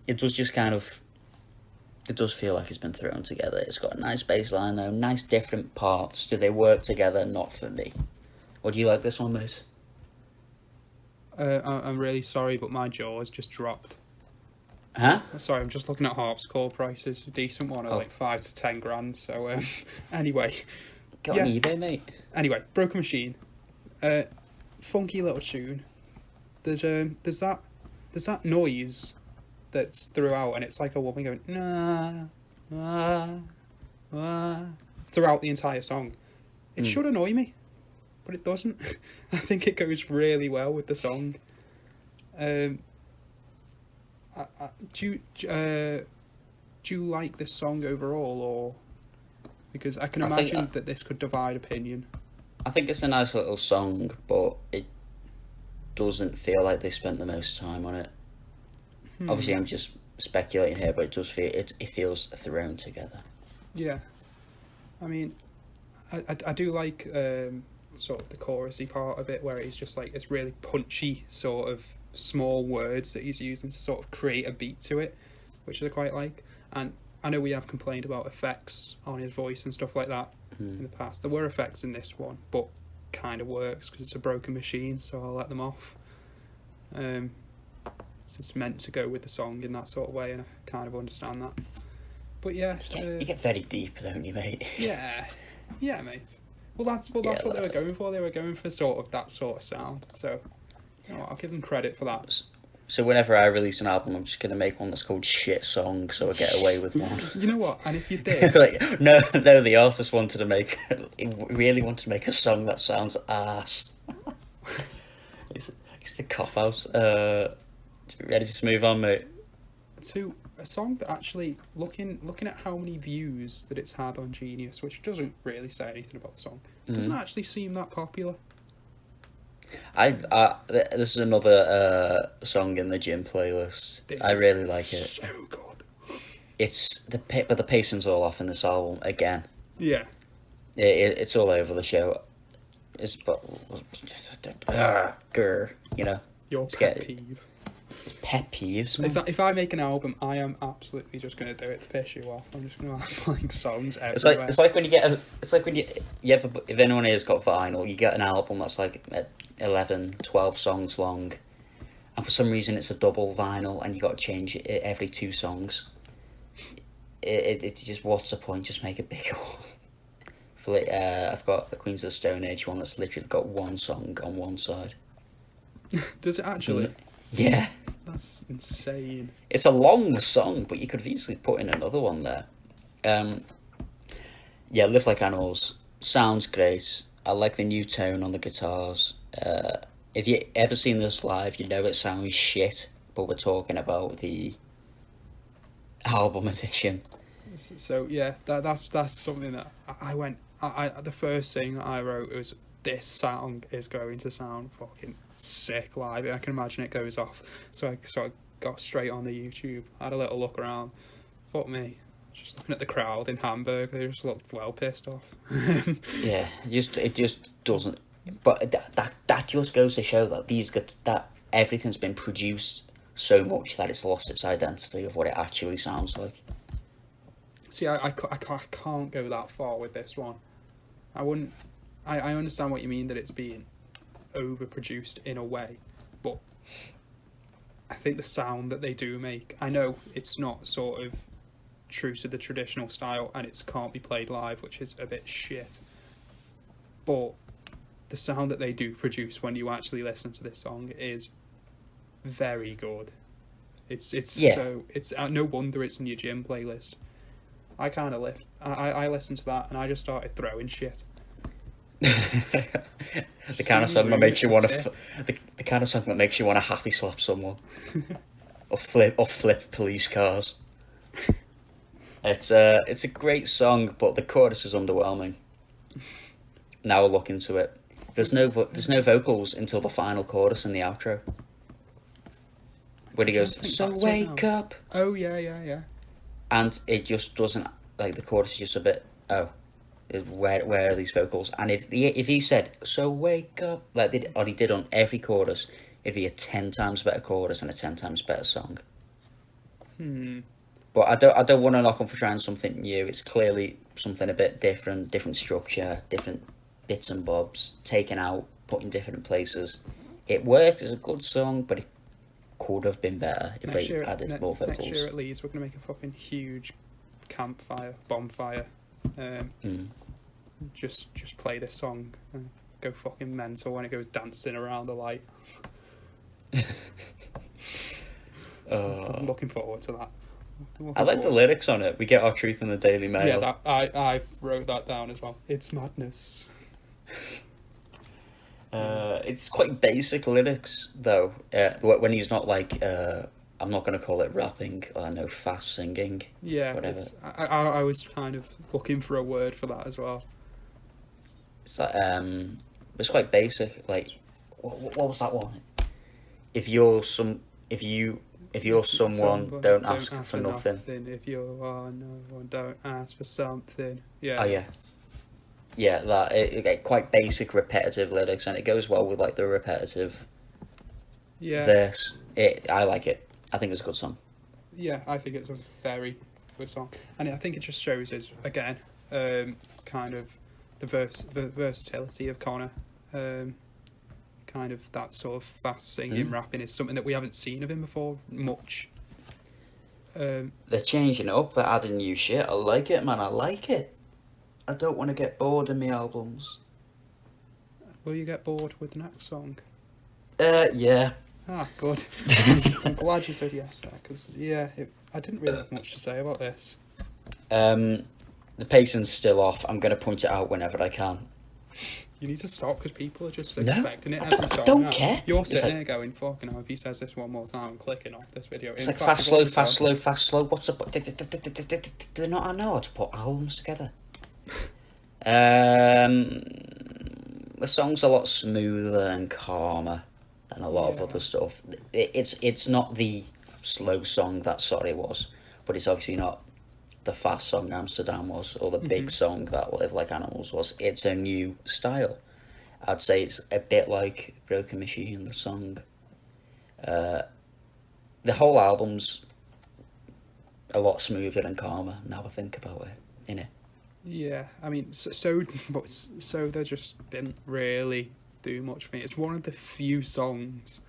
it does just kind of. It does feel like it's been thrown together. It's got a nice bass line though, nice different parts. Do they work together? Not for me. What do you like this one, Moose? I'm really sorry, but my jaw's just dropped. Huh? Sorry, I'm just looking at harpsichord prices. A decent one are like 5 to 10 grand. So anyway, Get on eBay, mate. Anyway, Broken Machine, funky little tune. There's that noise that's throughout, and it's like a woman going nah, nah, nah, throughout the entire song. It should annoy me, but it doesn't. I think it goes really well with the song. Do you like this song overall, or because I can imagine that this could divide opinion. I think it's a nice little song, but it doesn't feel like they spent the most time on it. Obviously, I'm just speculating here, but it does feel it feels thrown together. Yeah, I mean, I do like sort of the chorusy part of it, where he's just like, it's really punchy sort of small words that he's using to sort of create a beat to it, which I quite like. And I know we have complained about effects on his voice and stuff like that in the past. There were effects in this one, but kind of works because it's a broken machine, so I'll let them off. So it's meant to go with the song in that sort of way, and I kind of understand that. But yeah, you get very deep, don't you, mate? Yeah, mate. Well, that's what they were going for. They were going for sort of that sort of sound. So, you know, I'll give them credit for that. So whenever I release an album, I'm just gonna make one that's called Shit Song, so I get away with one. You know what? And if you did, like, no, the artist really wanted to make a song that sounds ass. It's a cop out. Ready to move on, mate? To a song that actually, looking at how many views that it's had on Genius, which doesn't really say anything about the song, doesn't actually seem that popular. This is another song in the gym playlist. I really like it. So good. But the pacing's all off in this album again. Yeah. It's all over the show. You know. Your pet peeve. Pet peeves, man. If I make an album, I am absolutely just going to do it to piss you off. I'm just going to have like songs everywhere. It's like when you get if anyone here's got vinyl, you get an album that's like 11, 12 songs long, and for some reason it's a double vinyl, and you got to change it every 2 songs. It's just, what's the point? Just make a bigger one. I've got the Queens of the Stone Age one that's literally got 1 song on one side. Does it actually? Yeah. That's insane. It's a long song, but you could easily put in another one there. Yeah, Live Like Animals sounds great. I like the new tone on the guitars. If you ever seen this live, you know it sounds shit, but we're talking about the album edition. So yeah, that's something that I went. The first thing that I wrote was, this song is going to sound fucking sick live. I can imagine it goes off. So I got straight on the YouTube, had a little look around. Fuck me, just looking at the crowd in Hamburg, they just looked well pissed off. Yeah, it just doesn't. But that just goes to show that that everything's been produced so much that it's lost its identity of what it actually sounds like. See, I can't go that far with this one. I wouldn't. I understand what you mean, that it's being overproduced in a way, but I think the sound that they do make, I know it's not sort of true to the traditional style, and it can't be played live, which is a bit shit, but the sound that they do produce when you actually listen to this song is very good. It's no wonder it's in your gym playlist. I kind of I listened to that and I just started throwing shit. The kind of song that makes you want to the kind of song that makes you want to happy slap someone or flip police cars. It's a great song, but the chorus is underwhelming. Now we'll look into it. There's no vocals until the final chorus in the outro, where he goes, "So wake up." Oh yeah. And it just doesn't, like, the chorus is just a bit, where are these vocals? And if he said, "So wake up," like he did on every chorus, it'd be a 10 times better chorus and a 10 times better song. Hmm. But I don't want to knock on for trying something new. It's clearly something a bit different structure, different bits and bobs, taken out, put in different places. It worked as a good song, but it could have been better if they added more vocals. Next year at Leeds, we're going to make a fucking huge campfire, bonfire. Just play this song and go fucking mental when it goes dancing around the light. I'm looking forward to that. I like the lyrics on it. We get our truth in the Daily Mail. Yeah, I wrote that down as well. It's madness. It's quite basic lyrics though. When he's not like I'm not gonna call it rapping. No fast singing. Yeah, whatever. I was kind of looking for a word for that as well. It's like it's quite basic. Like what was that one? If you're someone, don't ask for nothing. If you are no one, don't ask for something. Yeah. Oh yeah. Yeah, that it quite basic, repetitive lyrics, and it goes well with like the repetitive verse. I like it. I think it's a good song. Yeah, I think it's a very good song, and I think it just shows us again, kind of the versatility of Connor. Kind of that sort of fast singing, rapping is something that we haven't seen of him before much. They're changing it up. They're adding new shit. I like it, man. I like it. I don't want to get bored in my albums. Will you get bored with the next song? Yeah. Ah, good. I'm glad you said yes, because I didn't really have much to say about this. The pacing's still off. I'm going to point it out whenever I can. You need to stop because people are just expecting it every song. I don't now. care. You're sitting there going, fucking hell, if he says this one more time, I'm clicking off this video. It's like fast, slow, fast, slow, fast, slow. What's up? Do they not know how to put albums together? The song's a lot smoother and calmer than a lot of other stuff. It's not the slow song that Sorry was, but it's obviously not the fast song Amsterdam was, or the big song that Live Like Animals was. It's a new style. I'd say it's a bit like Broken Machine, the song. The whole album's a lot smoother and calmer now I think about it, innit? Yeah, I mean, so they just didn't really do much for me. It's one of the few songs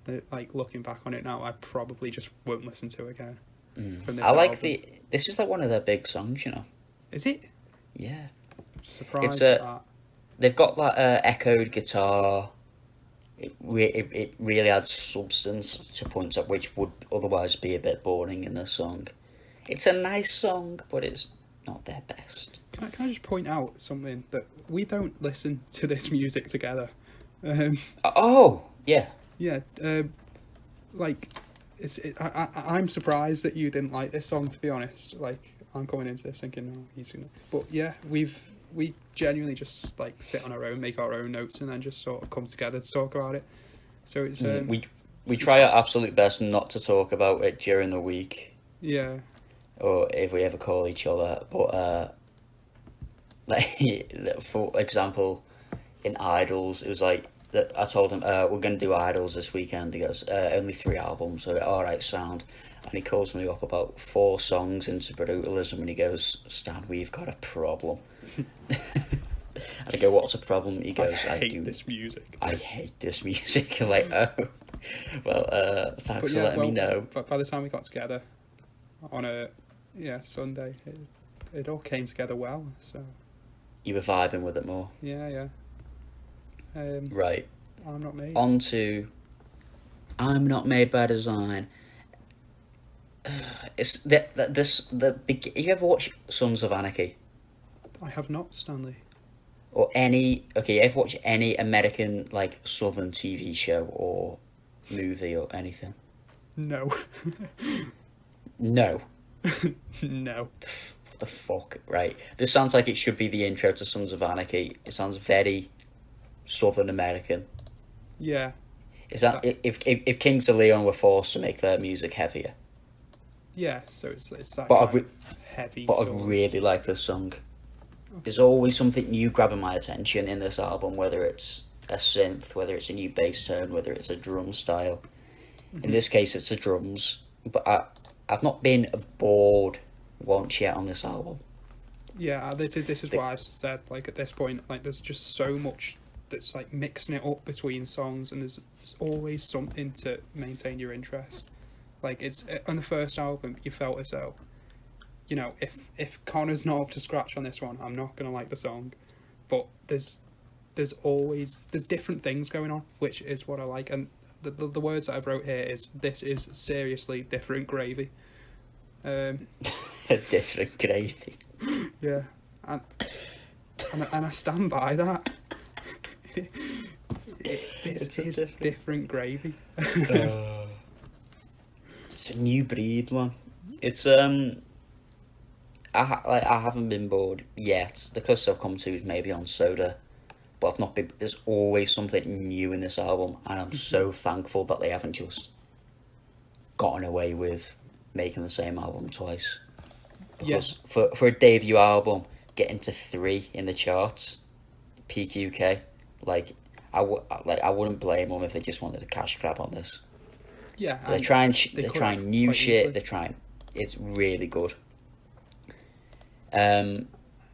that, like, looking back on it now, I probably just won't listen to again. I like album. This is like one of their big songs, you know. Is it? Yeah. Surprised at that. They've got that echoed guitar. It really adds substance to points at which would otherwise be a bit boring in the song. It's a nice song, but it's not their best. Can I just point out something that we don't listen to this music together? Yeah. Yeah. I'm surprised that you didn't like this song, to be honest. Like, I'm coming into this thinking, no, he's gonna. But yeah, we genuinely just like sit on our own, make our own notes, and then just sort of come together to talk about it. So it's we try our absolute best not to talk about it during the week. Yeah. Or if we ever call each other, but like for example, in Idols, it was like. I told him, we're going to do Idols this weekend. He goes, only 3 albums, so alright, sound. And he calls me up about 4 songs into Brutalism, and he goes, Stan, we've got a problem. And I go, what's a problem? He goes, I hate this music. I hate this music. I'm like, oh, well, thanks for letting me know. But by the time we got together on a Sunday, it all came together well. So you were vibing with it more. Yeah. Right. I'm Not Made. On to I'm Not Made by Design. It's you ever watch Sons of Anarchy? I have not, Stanley. Or you ever watch any American like Southern TV show or movie or anything? No. No. No. The fuck, right? This sounds like it should be the intro to Sons of Anarchy. It sounds very Southern American. Yeah. Is that if Kings of Leon were forced to make their music heavier? Yeah, so it's that but kind of heavy. But I really like this song. Okay. There's always something new grabbing my attention in this album, whether it's a synth, whether it's a new bass tone, whether it's a drum style. In this case, it's the drums. But I've not been bored once yet on this album. Yeah, this is why I said, like, at this point, like, there's just so much that's like mixing it up between songs, and there's always something to maintain your interest. Like, it's on the first album, you felt as though, you know, if Connor's not up to scratch on this one, I'm not gonna like the song. But there's always different things going on, which is what I like. And the words that I've wrote here is, this is seriously different gravy. Different gravy. Yeah, and I stand by that. This is different gravy. It's a new breed, man. It's I haven't been bored yet. The closest I've come to is maybe on Soda, but I've not been. There's always something new in this album, and I'm so thankful that they haven't just gotten away with making the same album twice. Because for a debut album, getting to 3 in the charts, peak UK, like I wouldn't blame them if they just wanted a cash grab on this. Yeah, they're trying new shit. Easily. They're trying. It's really good.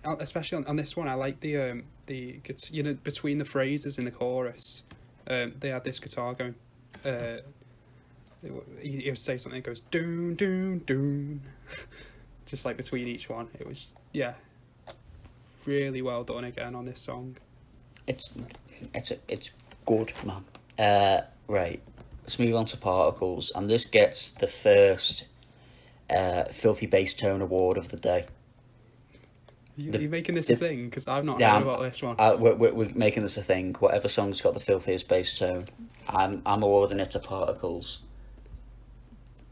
Especially on this one, I like the you know, between the phrases in the chorus, they had this guitar going. He would say something that goes doon doon doon, just like between each one. It was really well done again on this song. It's good, man. Right, let's move on to Particles, and this gets the first Filthy Bass Tone Award of the day. You're making this a thing, because I've not heard about this one. We're making this a thing. Whatever song's got the filthiest bass tone, I'm awarding it to Particles.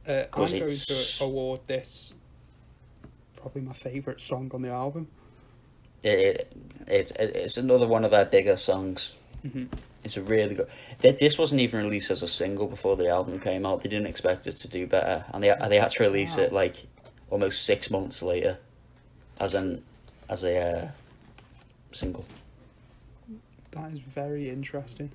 I'm going to award this probably my favourite song on the album. It's another one of their bigger songs. Mm-hmm. It's a really good. This wasn't even released as a single before the album came out. They didn't expect it to do better, and they had to release it like almost 6 months later, as a single. That is very interesting.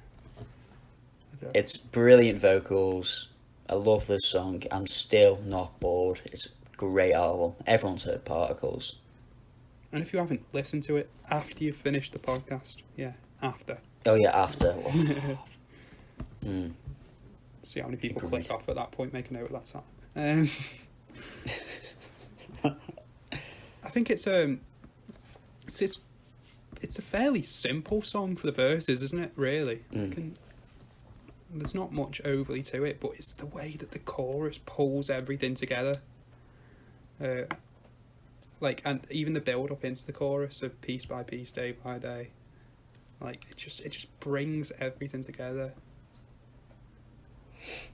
It's brilliant vocals. I love this song. I'm still not bored. It's a great album. Everyone's heard Particles. And if you haven't listened to it after you've finished the podcast, after. Oh yeah, after. See how many people Agreed. click off at that point. Make a note of that time. I think it's a fairly simple song for the verses, isn't it? Really, there's not much overly to it, but it's the way that the chorus pulls everything together. And even the build up into the chorus of piece by piece, day by day, like it just brings everything together.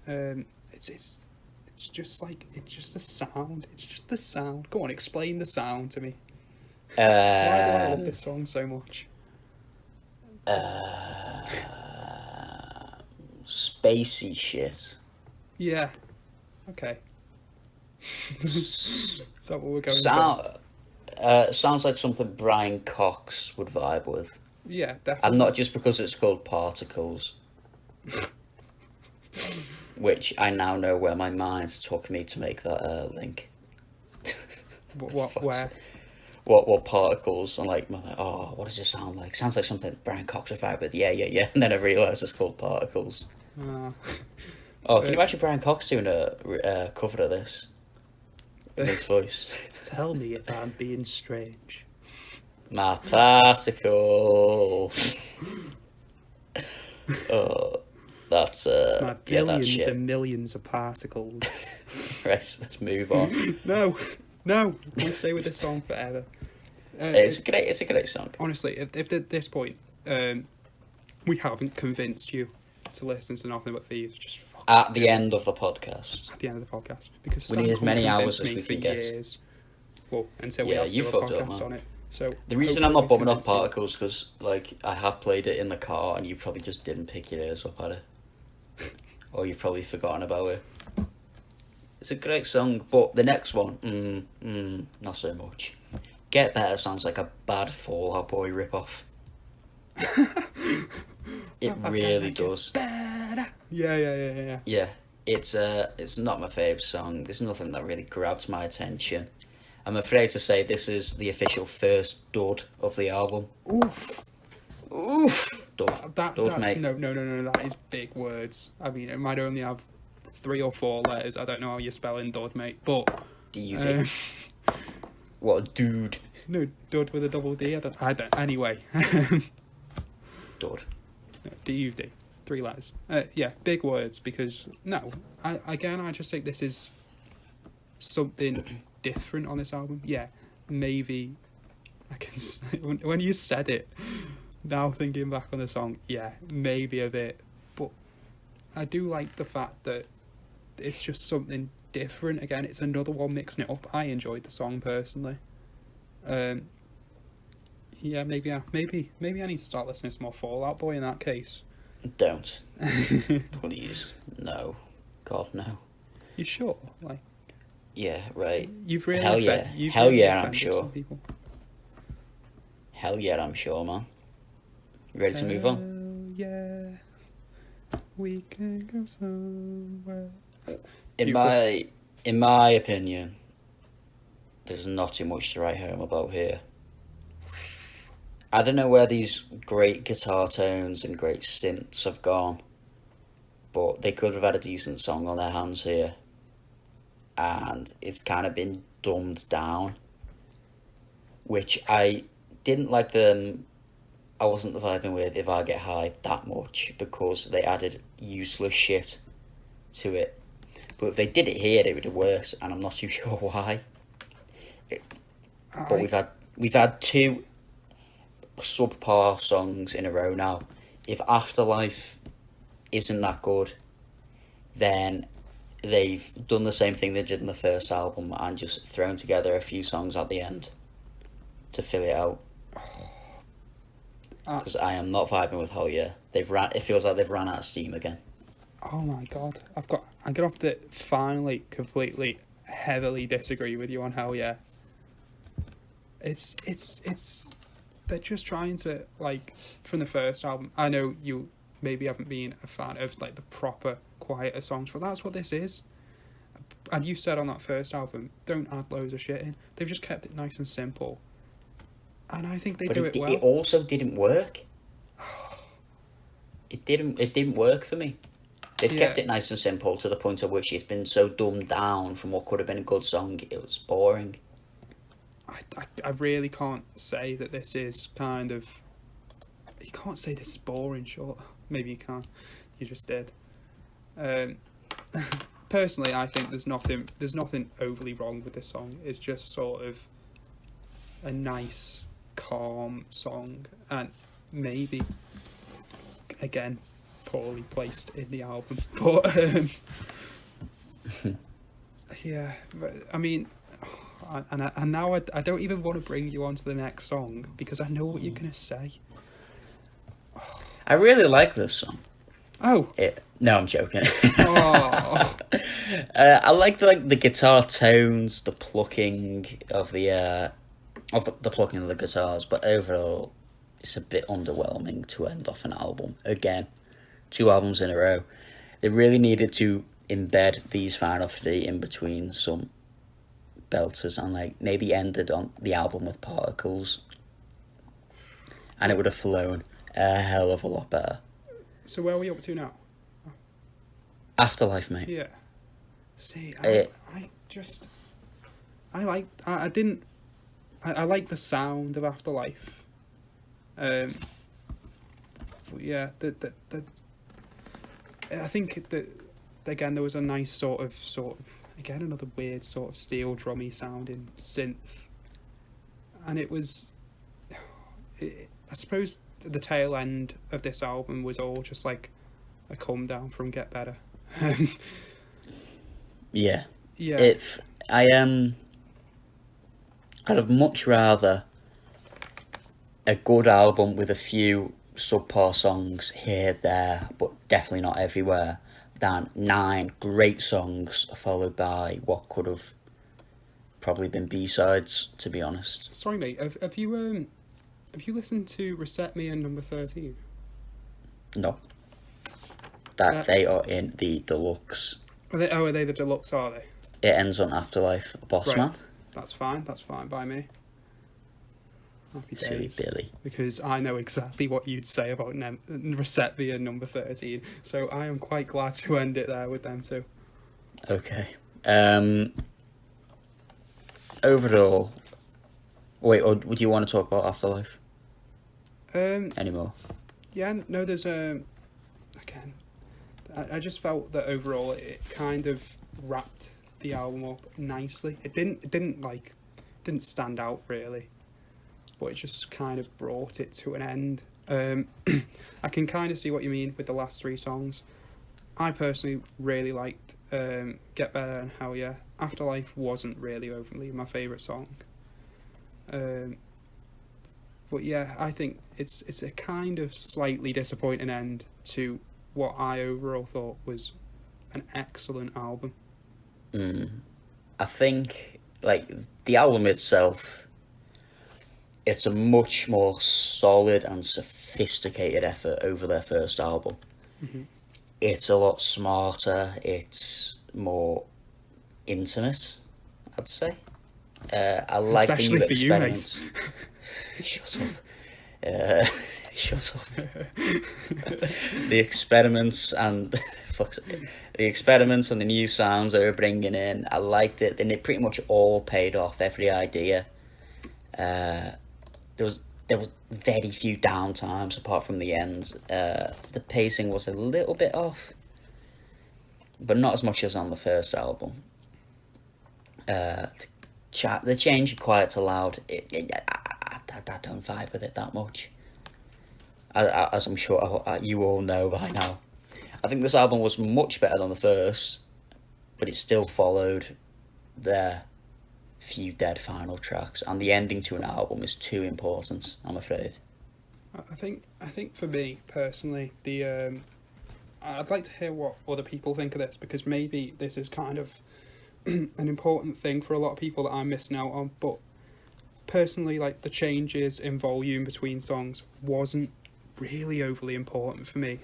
It's just the sound. It's just the sound. Go on, explain the sound to me. Why do I love this song so much? Spacey shit. Yeah. Okay. Is that what we're going for? Sounds like something Brian Cox would vibe with. Yeah, definitely. And not just because it's called Particles. Which I now know where my mind took me to make that link. Where? What Particles? I'm like, oh, what does it sound like? Sounds like something Brian Cox would vibe with. Yeah. And then I realised it's called Particles. Can you imagine Brian Cox doing a cover of this? In his voice. Tell me if I'm being strange. My particles. Oh, that's my billions that's and millions of particles. Right, let's move on. No, we'll stay with this song forever. It's a great song. Honestly, if at this point we haven't convinced you to listen to Nothing But Thieves, just at the end of the podcast. At the end of the podcast, because we need as many hours as we can get. Years. Well, until we have to do a podcast on it. So the reason I'm not bumming off Particles because I have played it in the car and you probably just didn't pick your ears up at it, or you've probably forgotten about it. It's a great song, but the next one, not so much. Get Better sounds like a bad Fall Out Boy ripoff. It really does. Yeah. Yeah, it's not my favourite song. There's nothing that really grabs my attention. I'm afraid to say this is the official first dud of the album. Oof. Oof! Dud, mate. No. That is big words. I mean, it might only have 3 or 4 letters. I don't know how you're spelling dud, mate. But D-U-D. What a dude. no, dud with a double D. I don't. Anyway. Dud. No, D-U-D. 3 letters. Yeah, big words because I just think this is something different on this album. Yeah, maybe I can say, when you said it, now thinking back on the song, yeah, maybe a bit, but I do like the fact that it's just something different. Again, it's another one mixing it up. I enjoyed the song personally. Yeah, maybe I need to start listening to more Fall Out Boy in that case. Don't. Please. No. God, no. You sure? Like, yeah, right. you've really Hell yeah. you've Hell really yeah, I'm offended sure. some people. Hell yeah, I'm sure, man. You ready to move on? Yeah, we can go somewhere. In my opinion, there's not too much to write home about here. I don't know where these great guitar tones and great synths have gone, but they could have had a decent song on their hands here, and it's kind of been dumbed down, which I didn't like them. I wasn't vibing with If I Get High that much because they added useless shit to it. But if they did it here, it would have worked, and I'm not too sure why. But we've had 2 subpar songs in a row now. If Afterlife isn't that good, then they've done the same thing they did in the first album and just thrown together a few songs at the end to fill it out. Because I am not vibing with Hell Yeah. It feels like they've ran out of steam again. Oh my god, I'm gonna have to finally completely heavily disagree with you on Hell Yeah. It's they're just trying to, like, from the first album. I know you maybe haven't been a fan of like the proper quieter songs, but that's what this is. And you said on that first album, don't add loads of shit in. They've just kept it nice and simple, and I think they do it well. It also didn't work. It didn't work for me. They've kept it nice and simple to the point at which it's been so dumbed down from what could have been a good song. It was boring. I really can't say that this is kind of... You can't say this is boring, sure. Maybe you can. You just did. Personally, I think there's nothing overly wrong with this song. It's just sort of a nice, calm song. And maybe, again, poorly placed in the album. But, yeah, but, I mean... And now I don't even want to bring you on to the next song because I know what you're going to say. I really like this song. Oh. No, I'm joking. Oh. I like the guitar tones, the plucking of the plucking of the guitars, but overall, it's a bit underwhelming to end off an album. Again, 2 albums in a row. They really needed to embed these final 3 in between some belters and like maybe ended on the album with Particles, and it would have flown a hell of a lot better. So where are we up to now? Afterlife, mate. Yeah. See, I like the sound of Afterlife. Yeah, I think that again there was a nice sort of again another weird sort of steel drummy sounding synth, and it was, I suppose the tail end of this album was all just like a come down from Get Better. Yeah. Yeah. I'd have much rather a good album with a few subpar songs here, there, but definitely not everywhere, than 9 great songs followed by what could have probably been B-sides, to be honest. Sorry, mate. Have you listened to Reset Me and Number 13? No. That they are in the deluxe. Are they the deluxe, are they? It ends on Afterlife, Boss Right. Man. That's fine by me. Happy Silly days. Billy. Because I know exactly what you'd say about Recepvia number 13, so I am quite glad to end it there with them too. Okay. Overall, wait, or would you want to talk about Afterlife anymore? Yeah, no, there's again, I just felt that overall it kind of wrapped the album up nicely. It didn't stand out really, but it just kind of brought it to an end. I can kind of see what you mean with the last three songs. I personally really liked Get Better and Hell Yeah. Afterlife wasn't really overly my favourite song. But yeah, I think it's a kind of slightly disappointing end to what I overall thought was an excellent album. I think, like, the album itself, it's a much more solid and sophisticated effort over their first album. Mm-hmm. It's a lot smarter, it's more intimate, I'd say. I like Especially the new for you, mate. experiments. Shut up. Shut up. The experiments and the experiments and the new sounds they were bringing in, I liked it. And it pretty much all paid off. Every idea. There was very few downtimes apart from the end. The pacing was a little bit off, but not as much as on the first album. The change of quiet to loud, I don't vibe with it that much. As I'm sure you all know by now. I think this album was much better than the first, but it still followed their few dead final tracks, and the ending to an album is too important, I'm afraid. I think for me personally, I'd like to hear what other people think of this, because maybe this is kind of an important thing for a lot of people that I'm missing out on. But personally, like, the changes in volume between songs wasn't really overly important for me.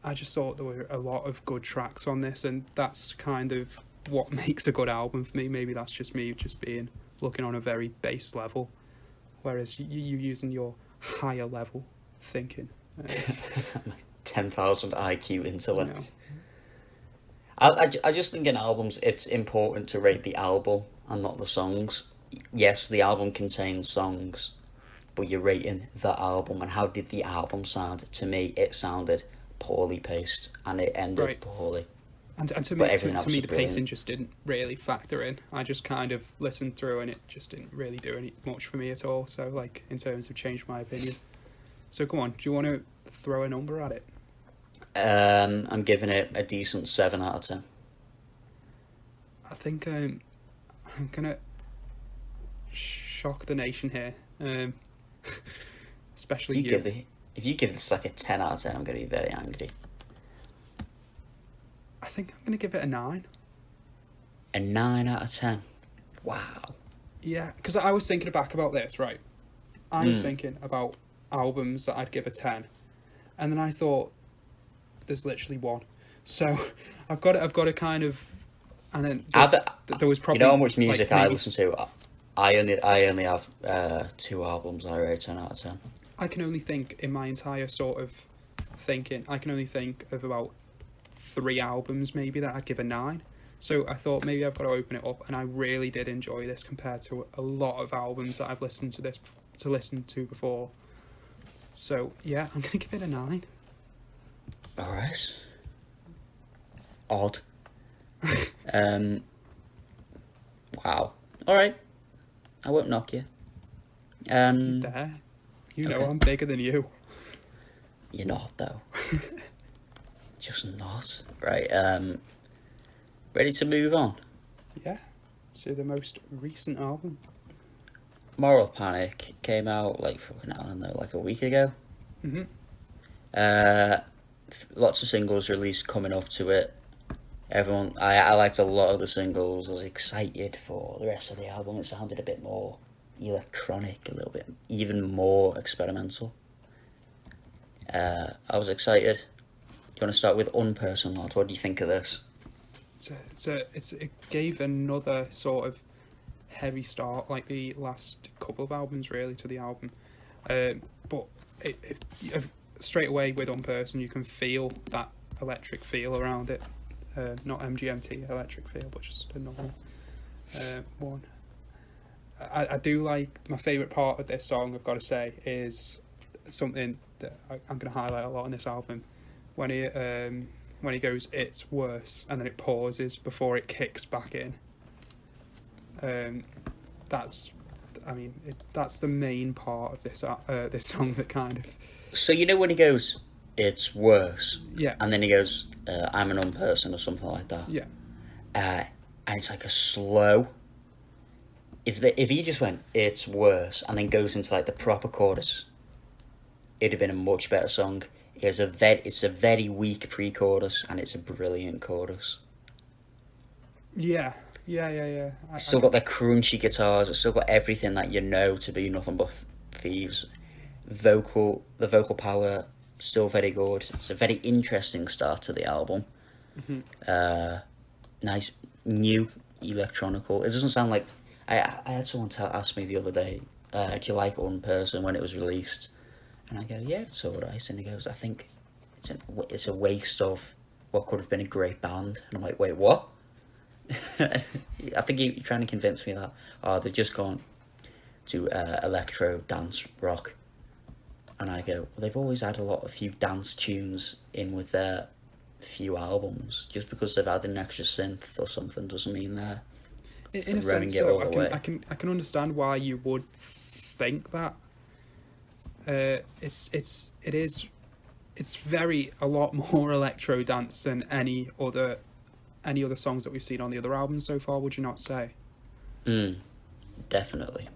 I just thought there were a lot of good tracks on this, and that's kind of what makes a good album for me. Maybe that's just me just being looking on a very base level, whereas you using your higher level thinking. 10,000 IQ intellect. You know. I just think in albums it's important to rate the album and not the songs. Yes, the album contains songs, but you're rating the album, and how did the album sound? To me, it sounded poorly paced, and it ended poorly. And to me, the pacing just didn't really factor in. I just kind of listened through, and it just didn't really do any much for me at all. So, like, in terms of change my opinion. So, come on, do you want to throw a number at it? I'm giving it a decent 7 out of 10. I think I'm gonna shock the nation here, especially you. If you give this like a 10 out of 10, I'm gonna be very angry. I think I'm gonna give it a 9. A 9 out of 10. Wow. Yeah, because I was thinking back about this, right? I was thinking about albums that I'd give a 10, and then I thought, there's literally one. So I've got to kind of, and then there was probably, you know how much music like, I listen to. I only have 2 albums I rate 10 out of 10. I can only think in my entire sort of thinking. I can only think of about 3 albums maybe that I'd give a 9. So I thought maybe I've got to open it up, and I really did enjoy this compared to a lot of albums that I've listened to before. So yeah, I'm gonna give it a 9. Alright. Odd. Wow. Alright. I won't knock you. There. You know, okay. I'm bigger than you. You're not, though. Just not. Right, ready to move on? Yeah. To the most recent album. Moral Panic came out, like, fucking, I don't know, like a week ago. Lots of singles released coming up to it. I liked a lot of the singles. I was excited for the rest of the album. It sounded a bit more electronic, a little bit, even more experimental. I was excited. Do you want to start with Unperson, lad? What do you think of this? It gave another sort of heavy start, like the last couple of albums, really, to the album. But straight away with Unperson, you can feel that electric feel around it. Not MGMT electric feel, but just a normal one. I do like, my favourite part of this song, I've got to say, is something that I'm going to highlight a lot on this album. When he goes, "It's worse," and then it pauses before it kicks back in. That's the main part of this song that kind of... So you know when he goes, "It's worse," Yeah. and then he goes, "I'm an unperson," or something like that. Yeah. And it's like a slow. If he just went, "It's worse," and then goes into like the proper chorus, it'd have been a much better song. It's a very weak pre-chorus, and it's a brilliant chorus. Yeah. It's still got the crunchy guitars. It's still got everything that you know to be Nothing But Thieves. The vocal power, still very good. It's a very interesting start to the album. Mm-hmm. Nice new electronical. It doesn't sound like... I had someone ask me the other day, do you like Unperson when it was released? And I go, yeah, it's alright. And he goes, I think it's a waste of what could have been a great band. And I'm like, wait, what? I think you're trying to convince me that they've just gone to electro dance rock. And I go, well, they've always had a few dance tunes in with their few albums. Just because they've had an extra synth or something doesn't mean they're in a sense. So I can understand why you would think that. It's a lot more electro dance than any other songs that we've seen on the other albums so far. Would you not say? Definitely.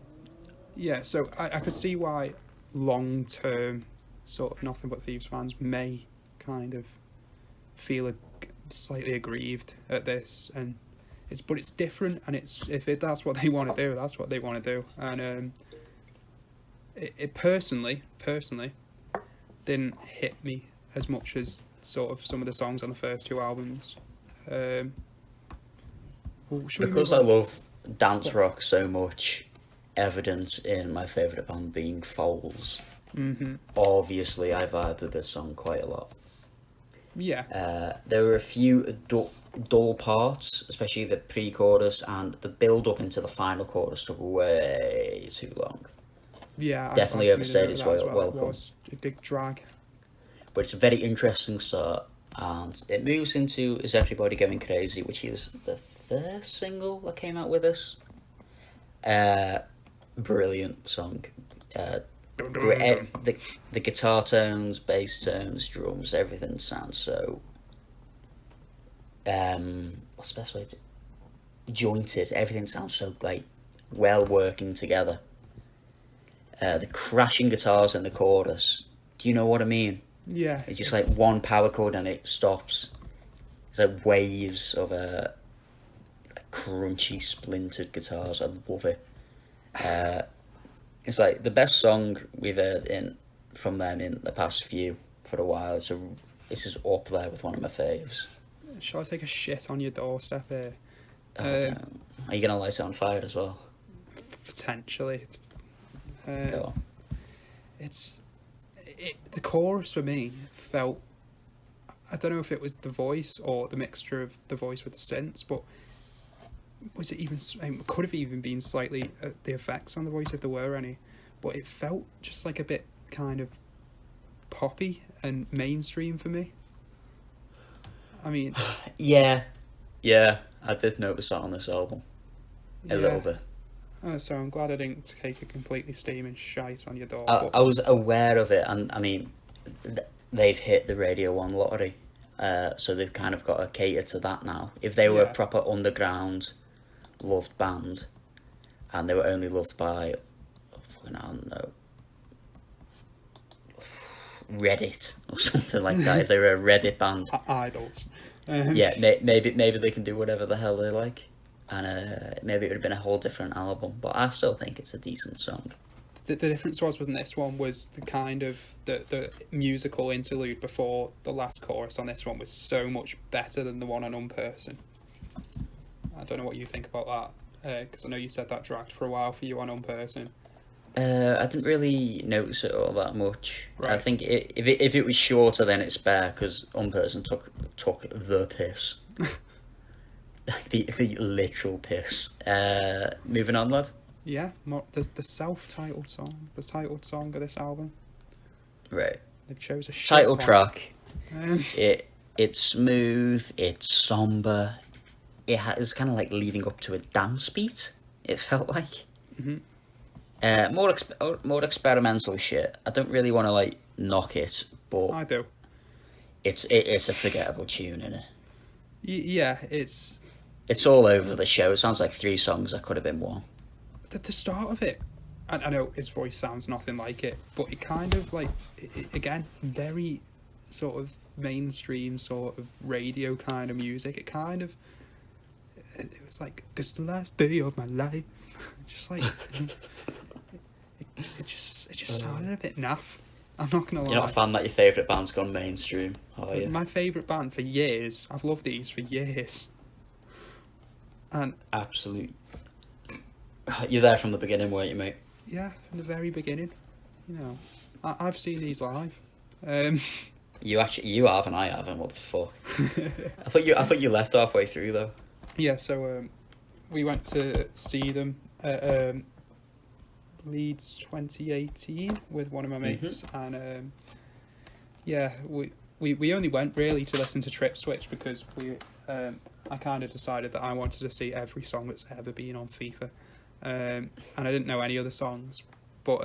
Yeah, so I could see why long-term sort of Nothing But Thieves fans may kind of feel slightly aggrieved at this, and it's different, and that's what they want to do, that's what they want to do, and it personally didn't hit me as much as sort of some of the songs on the first two albums. Because I love dance rock so much, evident in my favourite band being Foals. Mm-hmm. Obviously, I vibed with this song quite a lot. Yeah. There were a few dull parts, especially the pre-chorus, and the build-up into the final chorus took way too long. Yeah, definitely overstayed its welcome. It was a big drag. But it's a very interesting start, and it moves into "Is Everybody Going Crazy," which is the first single that came out with us. Brilliant song. The guitar tones, bass tones, drums, everything sounds so... what's the best way to... jointed. Everything sounds so, like, well working together. The crashing guitars in the chorus, do you know what I mean? Yeah. It's just like one power chord and it stops. It's like waves of crunchy, splintered guitars. I love it. It's like the best song we've heard from them in the past few for a while. So this is up there with one of my faves. Shall I take a shit on your doorstep here? Are you gonna light it on fire as well? Potentially. Go on. The chorus for me felt, I don't know if it was the voice or the mixture of the voice with the synths, but was it even, it could have even been slightly the effects on the voice if there were any, but it felt just like a bit kind of poppy and mainstream for me. I mean, yeah, I did notice that on this album a little bit. So I'm glad I didn't take a completely steaming shite on your door. I was aware of it, and I mean, they've hit the Radio 1 lottery, so they've kind of got to cater to that now. If they were a proper underground loved band, and they were only loved by, I don't know, Reddit or something like that, if they were a Reddit band, idols, maybe they can do whatever the hell they like. And maybe it would have been a whole different album, but I still think it's a decent song. the difference was with this one was the kind of the musical interlude before the last chorus on this one was so much better than the one on Unperson. I don't know what you think about that, because I know you said that dragged for a while for you on Unperson. I didn't really notice it all that much. Right. I think if it was shorter, then it's better because Unperson took the piss. the literal piss. Moving on, lad. Yeah, there's the self-titled song, the titled song of this album. Right. They've chose a Title shit track. It's smooth. It's somber. It was kind of like leading up to a dance beat. It felt like. Mm-hmm. More experimental shit. I don't really want to like knock it, but I do. It's a forgettable tune, innit? Yeah, it's all over the show. It sounds like 3 songs that could have been one. the start of it. I know his voice sounds nothing like it, but it kind of like again very sort of mainstream sort of radio kind of music. It was like, this is the last day of my life. Just like it just sounded a bit naff. I'm not gonna lie. You're not a fan that your favourite band's gone mainstream, are you? My favourite band for years. I've loved these for years. And Absolute. You're there from the beginning, weren't you, mate? yeah, from the very beginning. You know, I've seen these live. You have and I haven't. What the fuck? I thought you left halfway through though. Yeah, so we went to see them at Leeds 2018 with one of my mates, and yeah, we only went really to listen to Trip Switch because I kind of decided that I wanted to see every song that's ever been on FIFA, and I didn't know any other songs, but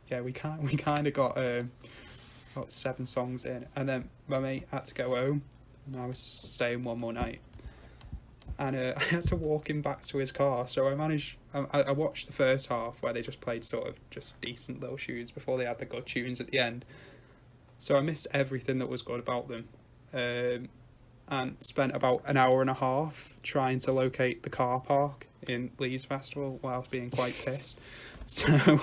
yeah, we kind of got 7 songs in, and then my mate had to go home, and I was staying one more night. And I had to walk him back to his car, so I watched the first half where they just played sort of just decent little tunes before they had the good tunes at the end. So I missed everything that was good about them, and spent about an hour and a half trying to locate the car park in Leeds Festival whilst being quite pissed. So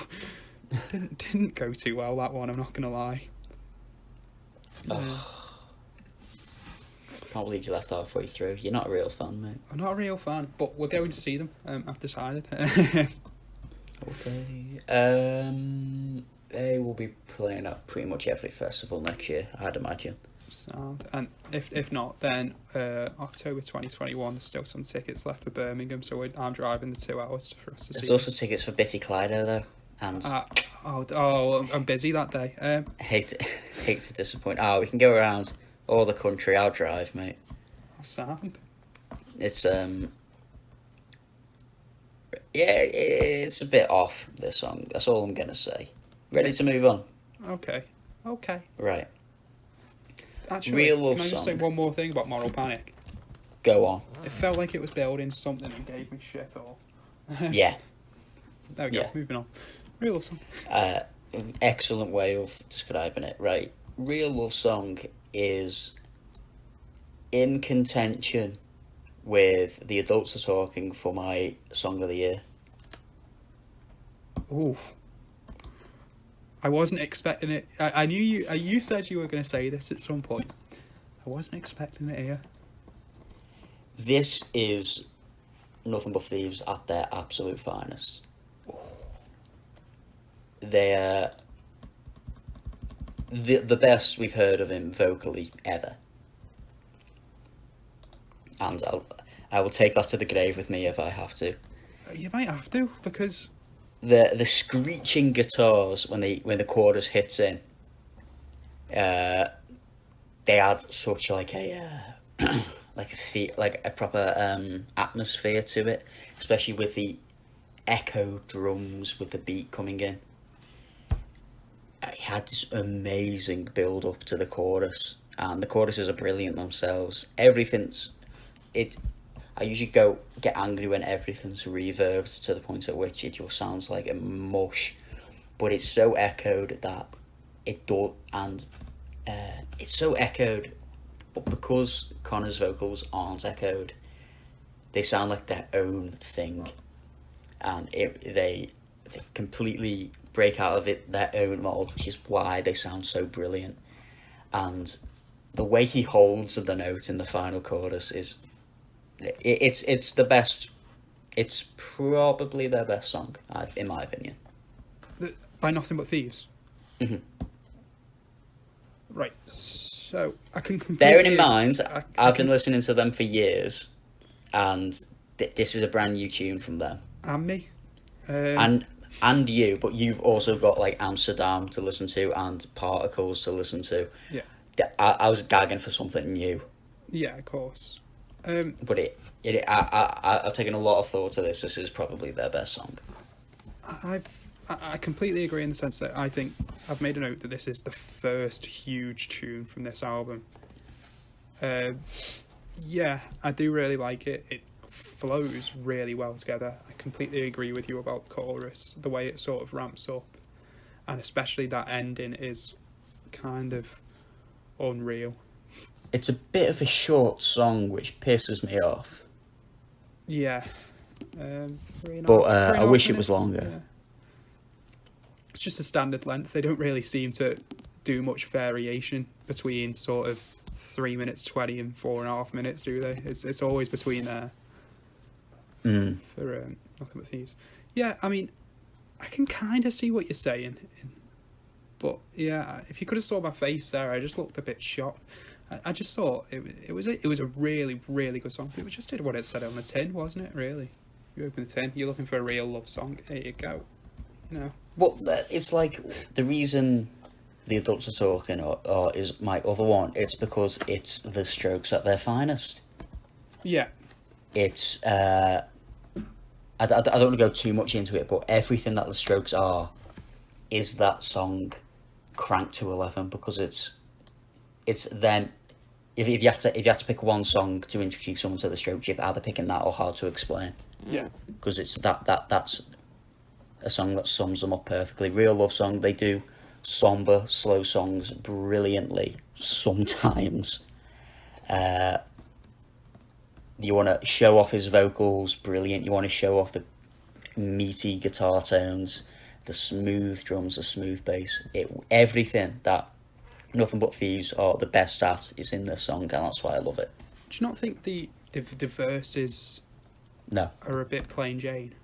didn't go too well, that one, I'm not gonna lie. Can't believe you left halfway through. You're not a real fan, mate. I'm not a real fan, but we're going to see them. I've decided. Okay. They will be playing at pretty much every festival next year, I'd imagine. Sound. And if not, then October 2021. There's still some tickets left for Birmingham, so I'm driving the 2 hours for us to see. There's also tickets for Biffy Clyro though, and I'm busy that day. hate to disappoint. We can go around all the country. I'll drive, mate. Sound. It's it's a bit off, this song. That's all I'm gonna say. Ready to move on? Okay. Right. Actually, Real love can I just say song. one more thing about Moral Panic? Go on. It felt like it was building something and gave me shit all. Yeah. There we go. Yeah. Moving on. Real love song. Excellent way of describing it. Right. Real Love Song is in contention with The Adults Are Talking for my Song of the Year. Ooh. I wasn't expecting it. I knew you. You said you were going to say this at some point. I wasn't expecting it here. This is Nothing But Thieves at their absolute finest. They're the best we've heard of him vocally ever. And I will take that to the grave with me if I have to. You might have to, because The screeching guitars when the chorus hits in, they add such like a like a proper atmosphere to it, especially with the echo drums with the beat coming in. It had this amazing build up to the chorus, and the choruses are brilliant themselves. I usually get angry when everything's reverbed to the point at which it just sounds like a mush, but it's so echoed that it does, and it's so echoed, but because Connor's vocals aren't echoed, they sound like their own thing, and they completely break out of their own mold, which is why they sound so brilliant. And the way he holds the note in the final chorus is, it's the best. It's probably their best song, in my opinion. By Nothing But Thieves. Mm-hmm. Right. So I can completely... Bearing in mind, I've been listening to them for years, and this is a brand new tune from them. And me. And you, but you've also got like Amsterdam to listen to and Particles to listen to. Yeah. I was gagging for something new. Yeah, of course. But I've taken a lot of thought to this. This is probably their best song. I completely agree in the sense that I think I've made a note that this is the first huge tune from this album. Yeah, I do really like it. It flows really well together. I completely agree with you about the chorus, the way it sort of ramps up, and especially that ending is kind of unreal. It's a bit of a short song, which pisses me off. Yeah. I wish it was longer. Yeah. It's just a standard length. They don't really seem to do much variation between sort of 3 minutes 20 and 4.5 minutes, do they? It's always between there. For Nothing But Thieves. Yeah, I mean, I can kind of see what you're saying, but yeah, if you could have saw my face there, I just looked a bit shocked. I just thought it was a really, really good song. It just did what it said on the tin, wasn't it? Really, you open the tin, you're looking for a real love song. There you go. You know. Well, it's like the reason the adults are talking, or is my other one. It's because it's the Strokes at their finest. Yeah. It's I don't want to go too much into it, but everything that the Strokes are is that song cranked to 11, because it's then. If you had to pick one song to introduce someone to the Strokes, you're either picking that or Hard to Explain. Yeah. Because it's that's a song that sums them up perfectly. Real love song. They do somber, slow songs brilliantly. Sometimes, you want to show off his vocals, brilliant. You want to show off the meaty guitar tones, the smooth drums, the smooth bass. Everything that Nothing But Thieves are the best at is in this song, and that's why I love it. Do you not think the verses are a bit plain Jane?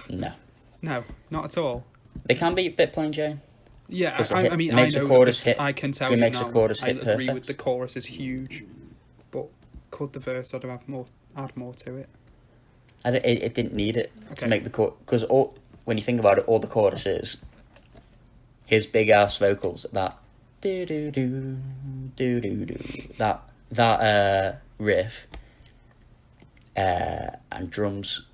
No. No, not at all. They can be a bit plain Jane. Yeah, I mean, makes I know a chorus that hit. I can tell It you makes now. a chorus hit I agree perfect. with the chorus is huge, but could the verse sort of add more to it? It didn't need it to Okay. make the chorus, because when you think about it, all the chorus is his big ass vocals, that do do do do do do, that riff, and drums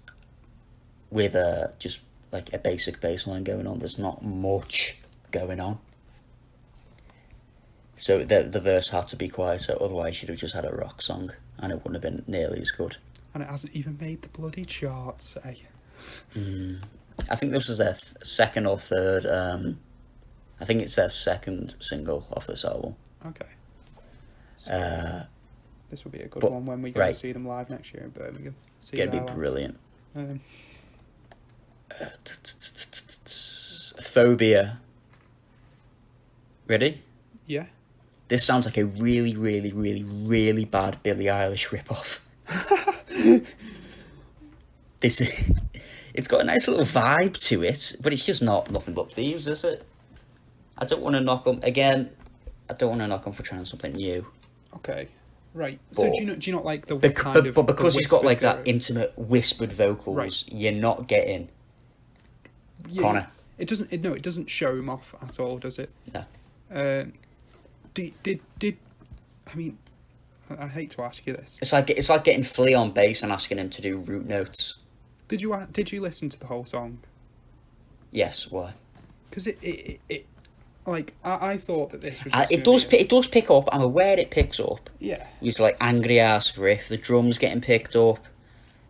with just like a basic bass line going on. There's not much going on, so the verse had to be quieter, otherwise you'd have just had a rock song and it wouldn't have been nearly as good. And it hasn't even made the bloody charts, eh? I think this was their second or third. I think it's their second single off this album. Okay. So, this will be a good one when we go to see them live next year in Birmingham. It's gonna be brilliant. Phobia. Ready? Yeah. This sounds like a really, really, really, really bad Billie Eilish ripoff. It's got a nice little vibe to it, but it's just not Nothing But Thieves, is it? I don't want to knock them again. I don't want to knock them for trying something new. Okay, right. So do you not like the but because it's got like that intimate whispered vocals, right, you're not getting Connor. It doesn't show him off at all, does it? No. Did I mean? I hate to ask you this. It's like getting Flea on bass and asking him to do root notes. Did you listen to the whole song? Yes. Why? Because it like I thouut that this was. It does pick up. I'm aware it picks up. Yeah. It's like angry ass riff. The drums getting picked up.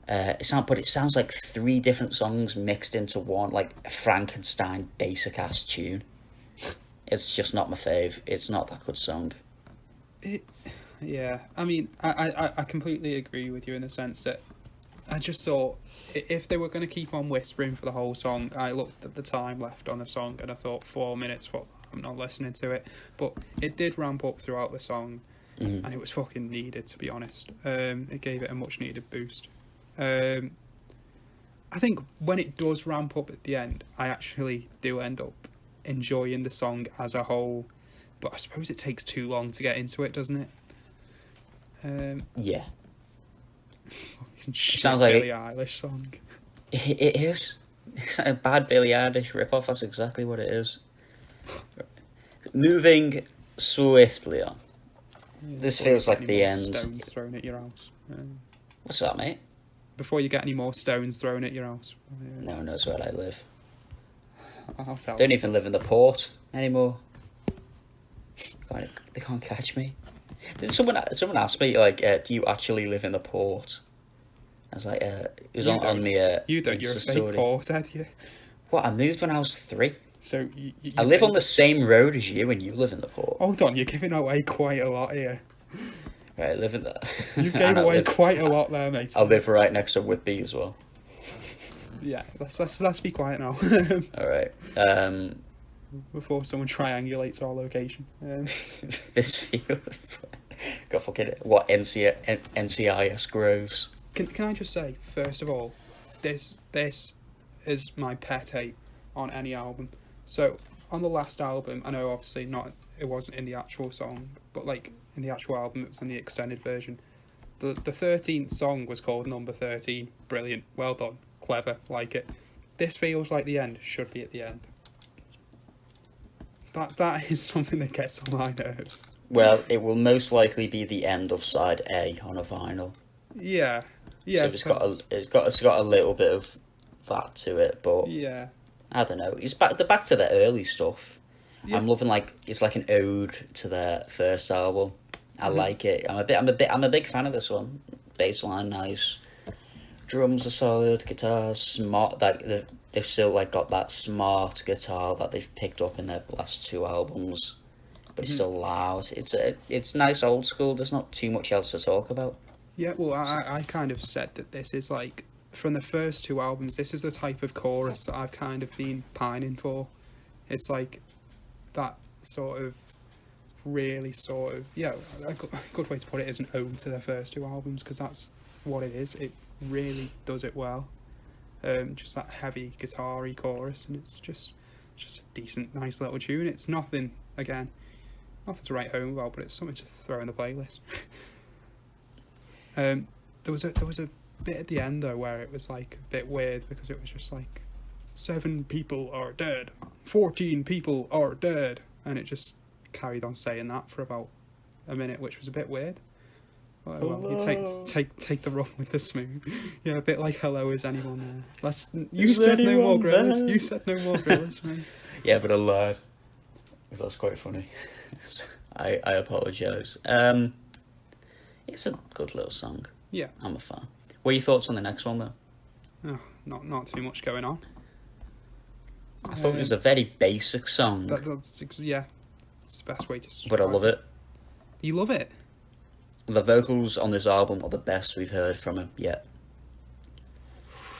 It sounds like 3 different songs mixed into one, like a Frankenstein basic ass tune. It's just not my fave. It's not that good song. Yeah, I mean, I completely agree with you in the sense that I just thought if they were going to keep on whispering for the whole song, I looked at the time left on the song and I thought 4 minutes. Well, I'm not listening to it, but it did ramp up throughout the song, and it was fucking needed, to be honest. It gave it a much needed boost. I think when it does ramp up at the end, I actually do end up enjoying the song as a whole, but I suppose it takes too long to get into it, doesn't it? Yeah. Shit Sounds like Billie Eilish song. It is. It's like a bad Billie Eilish ripoff. That's exactly what it is. Moving swiftly on. This feels like the end. Stones thrown at your house. What's that, mate? Before you get any more stones thrown at your house. No one knows where I live. I'll tell Don't you. even live in the port anymore. They can't catch me. Someone asked me, like, do you actually live in the port? I was like, it was on me. You don't. You're a fake story. porthead, you. What? I moved when I was 3. So I live on the same road as you, and you live in the port. Hold on, you're giving away quite a lot here. Right, I live in the. You gave away quite a lot there, mate. I live right next to Whitby as well. Yeah, let's be quiet now. All right. Before someone triangulates our location. This feels. Got fucking what NCIS Groves. Can I just say, first of all, this is my pet hate on any album. So on the last album, I know obviously it wasn't in the actual song, but like in the actual album, it was in the extended version. The 13th song was called Number 13. Brilliant, well done, clever, like it. This feels like the end should be at the end. That is something that gets on my nerves. Well, it will most likely be the end of side A on a vinyl. Yeah. So it's got a little bit of that to it, but yeah, I don't know. It's back to the early stuff. Yeah. I'm loving it's like an ode to their first album. I like it. I'm a big fan of this one. Bassline nice, drums are solid, guitars smart. They've still like got that smart guitar that they've picked up in their last 2 albums, but it's still loud. It's nice old school. There's not too much else to talk about. Yeah, well, I kind of said that this is like, from the first 2 albums, this is the type of chorus that I've kind of been pining for. It's like that sort of really sort of, yeah, a good way to put it is an ode to their first 2 albums, because that's what it is. It really does it well. Just that heavy guitar-y chorus, and it's just a decent, nice little tune. It's nothing to write home about, but it's something to throw in the playlist. There was a bit at the end though where it was like a bit weird, because it was just like 7 people are dead, 14 people are dead, and it just carried on saying that for about a minute, which was a bit weird. Well, you take the rough with the smooth. Yeah, a bit like hello, is anyone there? You said no more gorillas. You said no more gorillas, mate. Yeah, but I lied. That's quite funny. I apologise. It's a good little song. Yeah. I'm a fan. What are your thoughts on the next one, though? Oh, not too much going on. I thought it was a very basic song. That's yeah. It's the best way to describe but I love it. You love it? The vocals on this album are the best we've heard from him yet.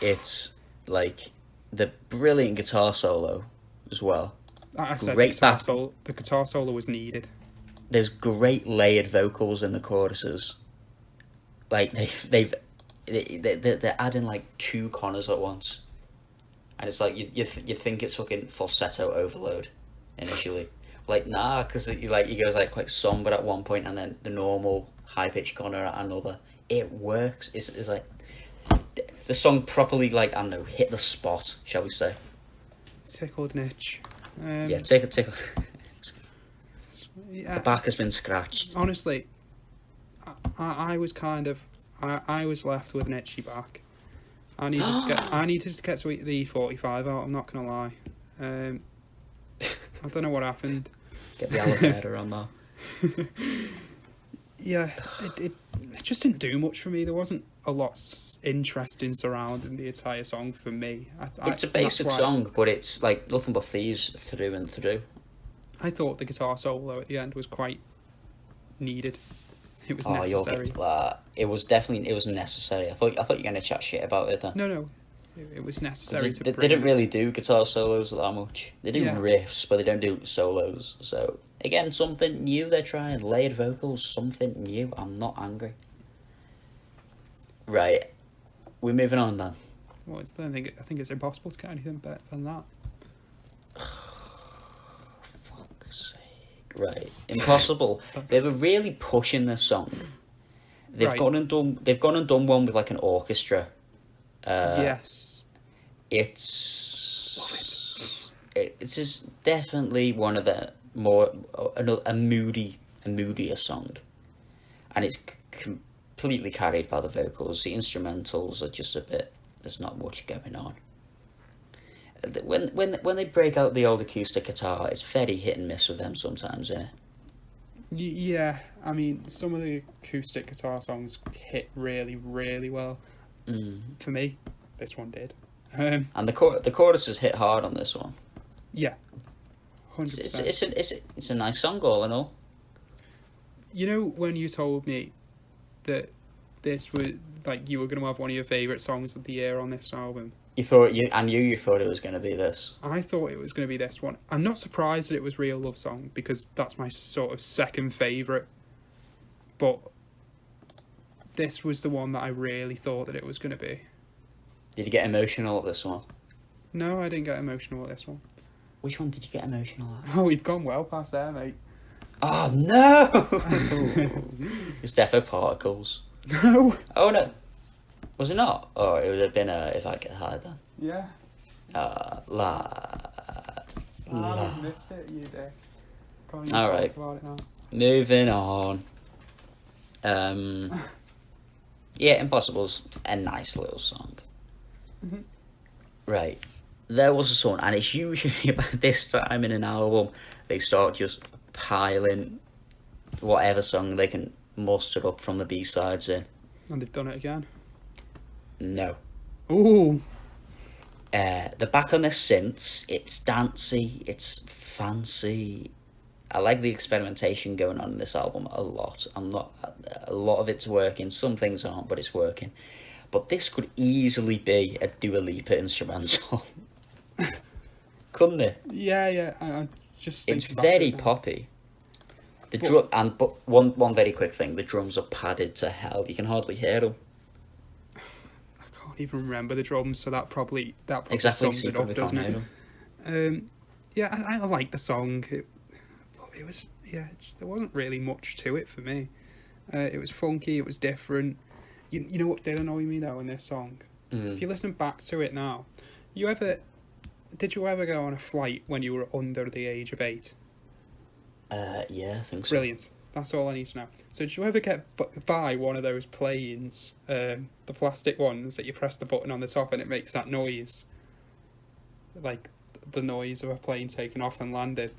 It's like the brilliant guitar solo as well. I said Great the guitar solo was needed. There's great layered vocals in the choruses. Like they're adding like 2 corners at once, and it's like you think it's fucking falsetto overload initially. Like nah, because he goes like quite somber at one point, and then the normal high pitched corner at another. It works. It's like the song properly, like, I don't know, hit the spot, shall we say? Tickled an itch. Yeah, tickle. Yeah. The back has been scratched. Honestly, I was kind of I was left with an itchy back. I needed to get to the E45 out. I'm not gonna lie. I don't know what happened. Get the elevator on that. Yeah, it just didn't do much for me. There wasn't a lot interesting surrounding the entire song for me. It's a basic song, but it's like Nothing But Thieves through and through. I thought the guitar solo at the end was quite needed. It was Oh, you'll necessary. get that. It was necessary. I thought you were gonna chat shit about it then. No, it was necessary to They bring didn't this. really do guitar solos that much. They do Yeah. riffs, but they don't do solos. So again, something new they're trying. Layered vocals, something new. I'm not angry. Right, we're moving on then. Well, I think it's impossible to get anything better than that. Fuck's sake. Right, impossible. They were really pushing this song. They've Right. gone and done one with like an orchestra. Yes. It's Love it. It's just definitely one of the more a moodier song, and it's completely carried by the vocals. The instrumentals are just a bit. There's not much going on. When they break out the old acoustic guitar, it's very hit and miss with them sometimes, isn't it? Yeah, I mean, some of the acoustic guitar songs hit really, really well. For me, this one did. And the choruses hit hard on this one. Yeah, 100%. It's a nice song all in all. You know, when you told me that this was like you were going to have one of your favourite songs of the year on this album, You thought it was going to be this. I thought it was going to be this one. I'm not surprised that it was Real Love Song because that's my sort of second favourite. But this was the one that I really thought that it was going to be. Did you get emotional at this one? No, I didn't get emotional at this one. Which one did you get emotional at? Oh, we've gone well past there, mate. Oh no! It's defo particles. No. Oh no, was it not? Oh, it would have been If I Get High then. Yeah. Lad. I've missed it, you dick. Can't even All talk right. about it now. Moving on. Yeah, Impossible's a nice little song. Mhm. Right. There was a song, and it's usually about this time in an album, they start just piling whatever song they can muster up from the B-sides in. And they've done it again. No. Ooh. They're back on their synths. It's dancey. It's fancy. I like the experimentation going on in this album a lot. A lot of it's working. Some things aren't, but it's working. But this could easily be a Dua Lipa instrumental. Couldn't it? Yeah. I just. It's think about very it now. poppy. But one very quick thing: the drums are padded to hell. You can hardly hear them. I can't even remember the drums, so that probably Exactly, sums so you it up, probably can't doesn't hear it? them. Yeah, I like the song. It was there wasn't really much to it for me. It was funky. It was different. You know what did annoy me though in this song? If you listen back to it now, did you ever go on a flight when you were under the age of 8? Yeah, I think so. Brilliant. That's all I need to know. So did you ever buy one of those planes, the plastic ones that you press the button on the top and it makes that noise? Like the noise of a plane taking off and landing.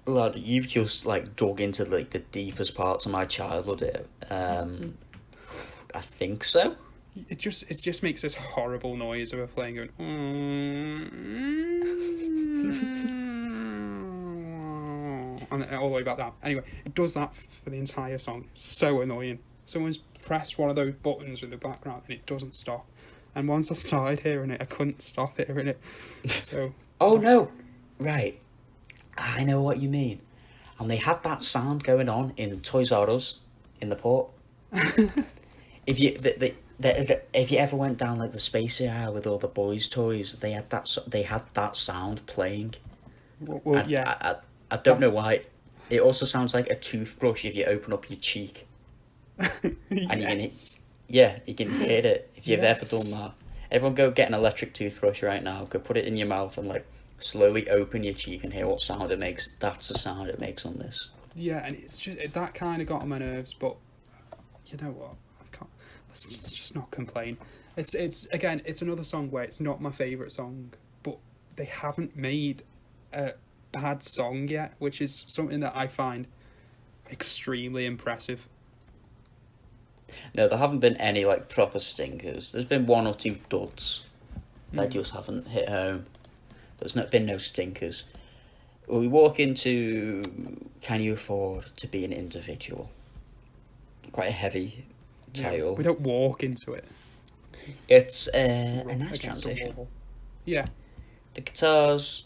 Lad, you've just like dug into like the deepest parts of my childhood here. I think so. It just makes this horrible noise of a plane going. And all the way back down. Anyway, it does that for the entire song. So annoying. Someone's pressed one of those buttons in the background and it doesn't stop. And once I started hearing it, I couldn't stop hearing it. So. Oh no! Right. I know what you mean. And they had that sound going on in Toys R Us in the port. If you ever went down like the space area with all the boys' toys, they had that sound playing. Well, And yeah. I don't know why. It also sounds like a toothbrush if you open up your cheek. And you can hear it if you've ever done that. Everyone go get an electric toothbrush right now. Go put it in your mouth and like slowly open your cheek and hear what sound it makes. That's the sound it makes on this. Yeah, and it's just that kind of got on my nerves. But you know what? I can't. Let's just not complain. It's again. It's another song where it's not my favourite song, but they haven't made a bad song yet, which is something that I find extremely impressive. No, there haven't been any like proper stinkers. There's been one or two duds that just haven't hit home. There's been no stinkers. We walk into Can You Afford to Be an Individual? quite a heavy title. We don't walk into it. It's a Run nice against a transition. wall. Yeah. The guitars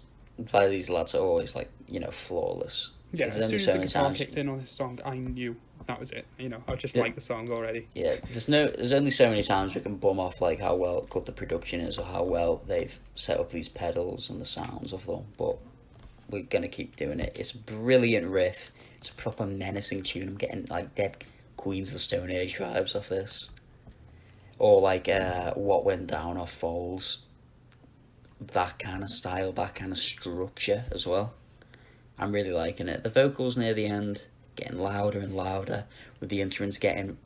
by these lads are always like, flawless. Yeah, There's as only soon as so the many guitar times- kicked in on this song, I knew that was it. I just Yeah. like the song already. Yeah, there's only so many times we can bum off like how good the production is or how well they've set up these pedals and the sounds of them, but we're gonna keep doing it. It's a brilliant riff. It's a proper menacing tune. I'm getting like dead Queens of the Stone Age vibes off this, or like What Went Down off Foals. That kind of style, that kind of structure as well. I'm really liking it. The vocals near the end getting louder and louder, with the instruments getting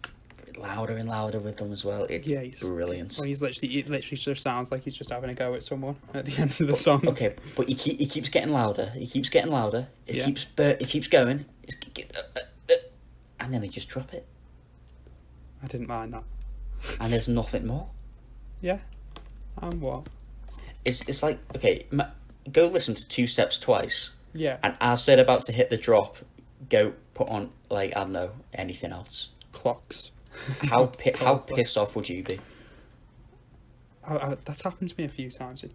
louder and louder with them as well. It's brilliant. Well, it literally just sounds like he's just having a go at someone at the end of the song. Okay, but he keeps getting louder. He keeps getting louder. It Yeah. keeps going. And then they just drop it. I didn't mind that. And there's nothing more. Yeah. And what? It's like, okay, go listen to Two Steps twice. Yeah. And as they're about to hit the drop, go put on, like, I don't know, anything else. Clocks. How pissed off would you be? That's happened to me a few times. It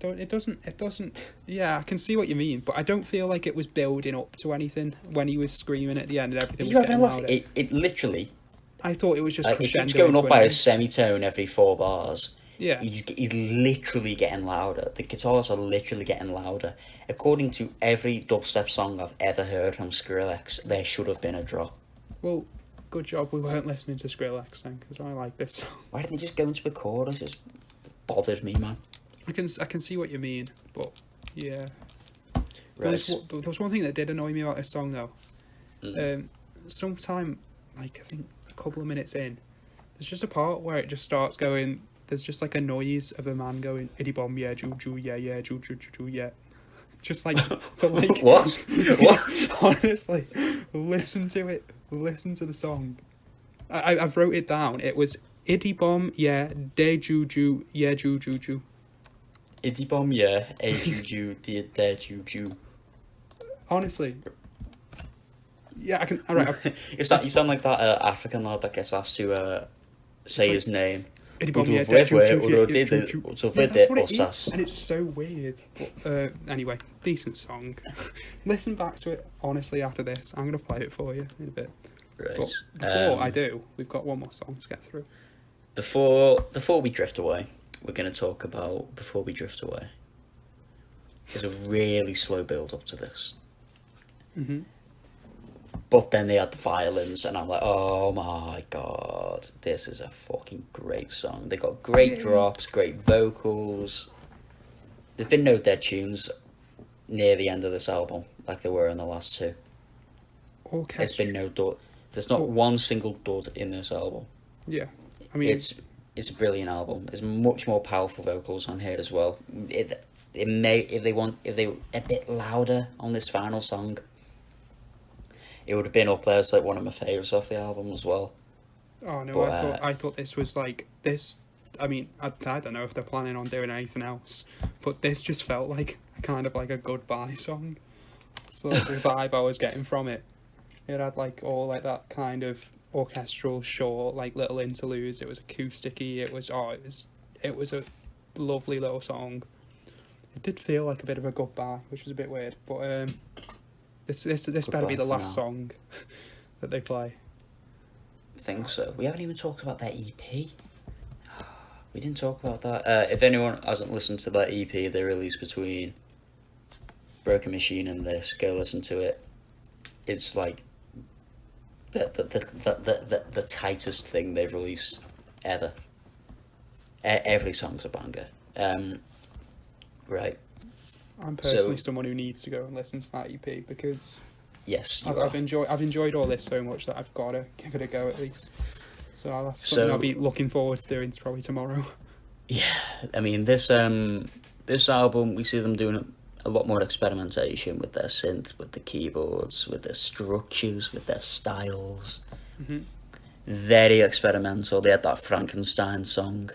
doesn't. Yeah, I can see what you mean, but I don't feel like it was building up to anything when he was screaming at the end and everything was getting louder. It literally... I thought it was just it crescendo. keeps going up by a end. semitone every 4 bars. Yeah. He's literally getting louder. The guitars are literally getting louder. According to every dubstep song I've ever heard from Skrillex, there should have been a drop. Well, good job we weren't listening to Skrillex then, because I like this song. Why didn't they just go into a chorus? It's bothered me, man. I can see what you mean, but yeah. Right. There was one thing that did annoy me about this song though. Sometime, like I think a couple of minutes in, there's just a part where it just starts going. There's just like a noise of a man going iddy bomb yeah juju yeah yeah juju juju yeah, just like for like What? What? Honestly, listen to it. Listen to the song. I've wrote it down. It was iddy bomb yeah de juju yeah juju. Iddy bomb, yeah. A juju, de juju. Honestly. Yeah, I can. All right. You sound like that African lad that gets asked to say his name. Iddy bomb yeah de Yeah, juju. that's What it is, and it's so weird. But, anyway, decent song. Listen back to it honestly after this. I'm gonna play it for you in a bit. Right. But before I do, we've got one more song to get through. Before we drift away, we're going to talk about Before We Drift Away. There's a really slow build up to this. Mm-hmm. But then they had the violins, and I'm like, oh my god, this is a fucking great song. They got great drops, great vocals. There's been no dead tunes near the end of this album, like there were in the last two. There's been no dud. There's not one single dud in this album. Yeah, I mean it's a brilliant album. There's much more powerful vocals on here as well. It may if they were a bit louder on this final song, it would have been up there as like one of my favourites off the album as well. Oh no, But, I thought this was like this. I mean, I don't know if they're planning on doing anything else, but this just felt like kind of like a goodbye song. So the vibe I was getting from it, it had like all like that kind of orchestral, short, like little interludes. It was acousticy. It was a lovely little song. It did feel like a bit of a goodbye, which was a bit weird. But this better be the last song that they play. I think so. We haven't even talked about their EP. We didn't talk about that. If anyone hasn't listened to that EP they released between Broken Machine and this, go listen to it. It's like the tightest thing they've released ever. Every song's a banger. Right. I'm personally someone who needs to go and listen to that EP because yes, I've enjoyed all this so much that I've got to give it a go at least. So that's something I'll be looking forward to doing probably tomorrow. Yeah, I mean this album we see them doing a lot more experimentation with their synth, with the keyboards, with their structures, with their styles. Mm-hmm. Very experimental. They had that Frankenstein song.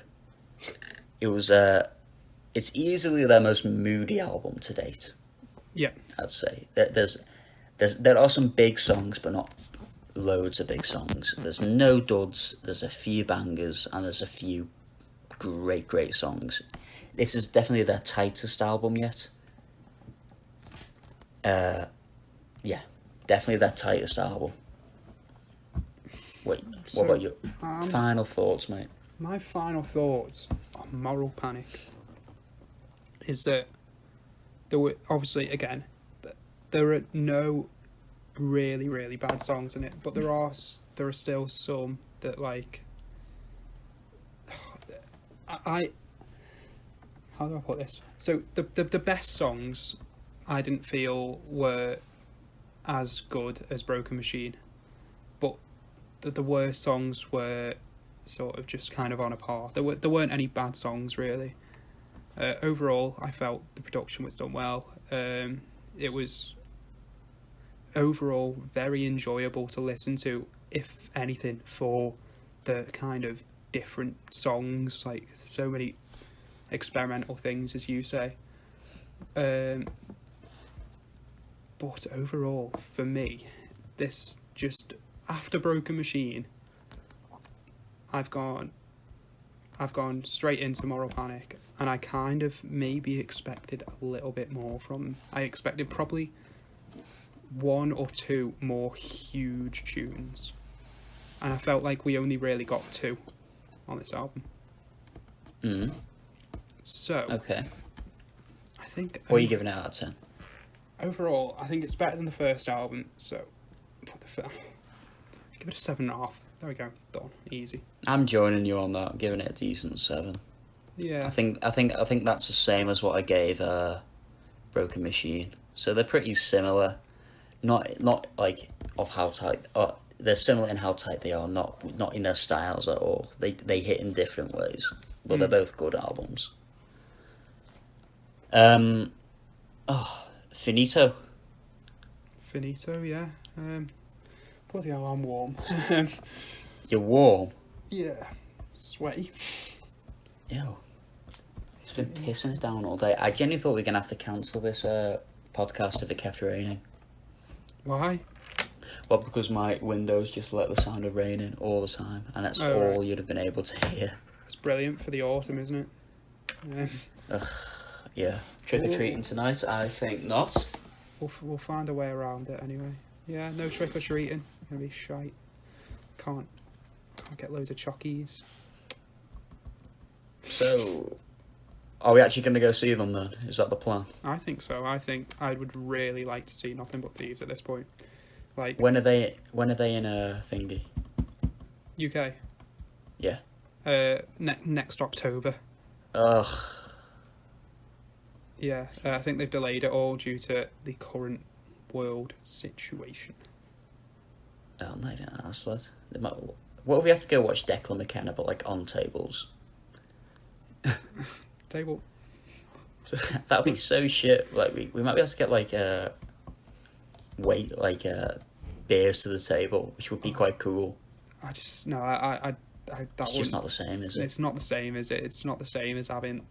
It was it's easily their most moody album to date. Yeah, I'd say there are some big songs, but not loads of big songs. There's no duds, there's a few bangers, and there's a few great songs. This is definitely their tightest album yet. Yeah, definitely their tightest album. Wait, So, what about your final thoughts, mate? My final thoughts on Moral Panic is that there were, obviously, again, there are no really bad songs in it, but there are still some that, like, I how do I put this? So the best songs I didn't feel were as good as Broken Machine, but the worst songs were sort of just kind of on a par. There weren't any bad songs really. Overall, I felt the production was done well. It was overall very enjoyable to listen to, if anything, for the kind of different songs, like so many experimental things, as you say. But overall, for me, this just, after Broken Machine, I've gone straight into Moral Panic, and I kind of maybe expected a little bit more from. I expected probably one or two more huge tunes, and I felt like we only really got two on this album. So, Okay. I think. What are you giving it out of 10? Overall, I think it's better than the first album. So, give it a 7.5. There we go. Done. Easy. I'm joining you on that. I'm giving it a decent 7. Yeah. I think that's the same as what I gave Broken Machine. So they're pretty similar. Not like of how tight. They're similar in how tight they are. Not in their styles at all. They hit in different ways, but they're both good albums. Finito. Finito. Yeah. Bloody hell, I'm warm. You're warm. Yeah. Sweaty. Ew. It's been pissing it down all day. I genuinely thought we were going to have to cancel this podcast if it kept raining. Why? Well, because my windows just let the sound of rain in all the time, and that's all right. you'd have been able to hear. It's brilliant for the autumn, isn't it? Yeah. Trick-or-treating tonight? I think not. We'll find a way around it anyway. Yeah, no trick-or-treating. Gonna be shite. Can't get loads of chockies. So, are we actually going to go see them then? Is that the plan? I think so. I think I would really like to see Nothing But Thieves at this point. Like, When are they in a thingy? UK. Yeah. Next October. Ugh. Yeah, I think they've delayed it all due to the current world situation. Oh, not even asked that. What if we have to go watch Declan McKenna, but like on tables? Table. That'd be so shit. Like we might be able to get like beers to the table, which would be quite cool. I just no. I that It's just not the same, is it? It's not the same, is it? It's not the same as having,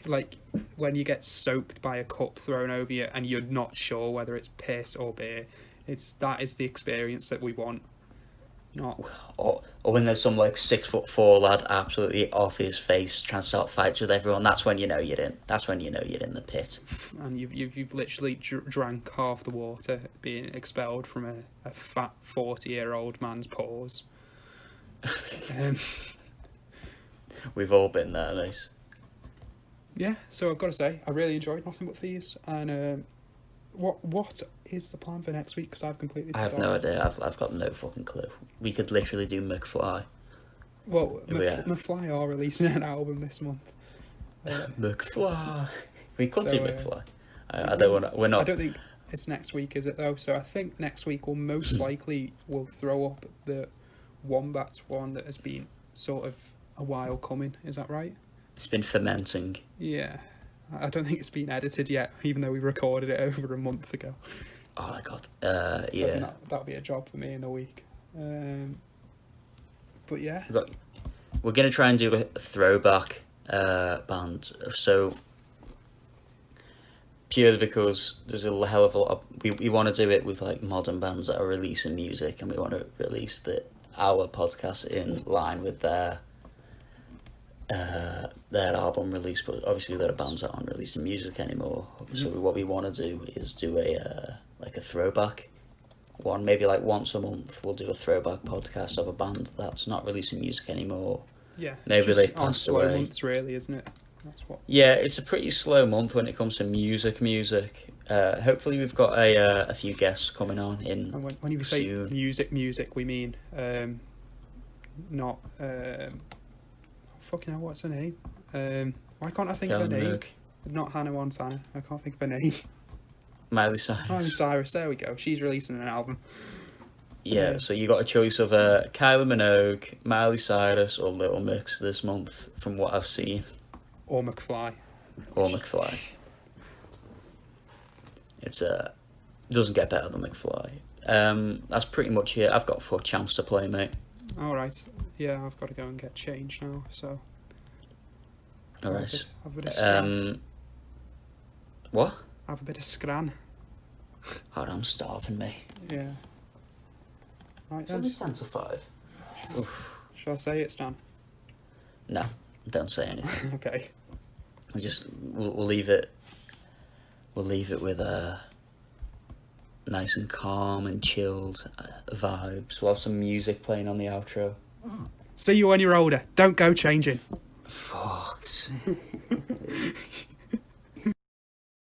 like, when you get soaked by a cup thrown over you and you're not sure whether it's piss or beer. That is the experience that we want. Not. Or when there's some like 6'4" lad absolutely off his face trying to start fights with everyone. That's when you know you're in. That's when you know you're in the pit. And you've literally drank half the water being expelled from a fat 40-year-old man's pores. We've all been there, nice. Yeah, so I've got to say, I really enjoyed Nothing But Thieves. And what is the plan for next week? Because I've completely. I have no idea. I've got no fucking clue. We could literally do McFly. Well, McFly are releasing an album this month. McFly. We could do McFly. I don't want to. We're not. I don't think it's next week, is it though? So I think next week we'll most likely will throw up the Wombats one that has been sort of a while coming. Is that right? It's been fermenting. Yeah. I don't think it's been edited yet, even though we recorded it over a month ago. Oh my god. So Yeah. That'll be a job for me in a week. But yeah. We're going to try and do a throwback band. So purely because there's a hell of a lot of, we want to do it with like modern bands that are releasing music, and we want to release our podcast in line with their album release. But obviously there are bands that aren't releasing music anymore, so what we want to do is do a like a throwback one, maybe like once a month we'll do a throwback podcast of a band that's not releasing music anymore. Yeah, maybe just they've on passed slow away. months, really, isn't it? That's what. Yeah, it's a pretty slow month when it comes to music. Hopefully we've got a few guests coming on in And when you say soon. music, we mean not fucking hell. What's her name? Why can't I think of her Kelly name? Moog, Not Hannah Montana. I can't think of her name. Miley Cyrus. Miley Cyrus. There we go. She's releasing an album. Yeah, so you got a choice of Kylie Minogue, Miley Cyrus, or Little Mix this month, from what I've seen, Or McFly. or McFly. It's doesn't get better than McFly. That's pretty much it. I've got 4 champs to play, mate. All right. Yeah, I've got to go and get changed now. So. All right. Have a bit of scran. What? Have a bit of scran. Oh, I'm starving, mate. Yeah. Right It's then. only 10 to 5. Oof. Shall I say it, Stan? No, don't say anything. Okay. We'll leave it. We'll leave it with nice and calm and chilled vibes. We'll have some music playing on the outro. See you when you're older. Don't go changing. Fuck's sake.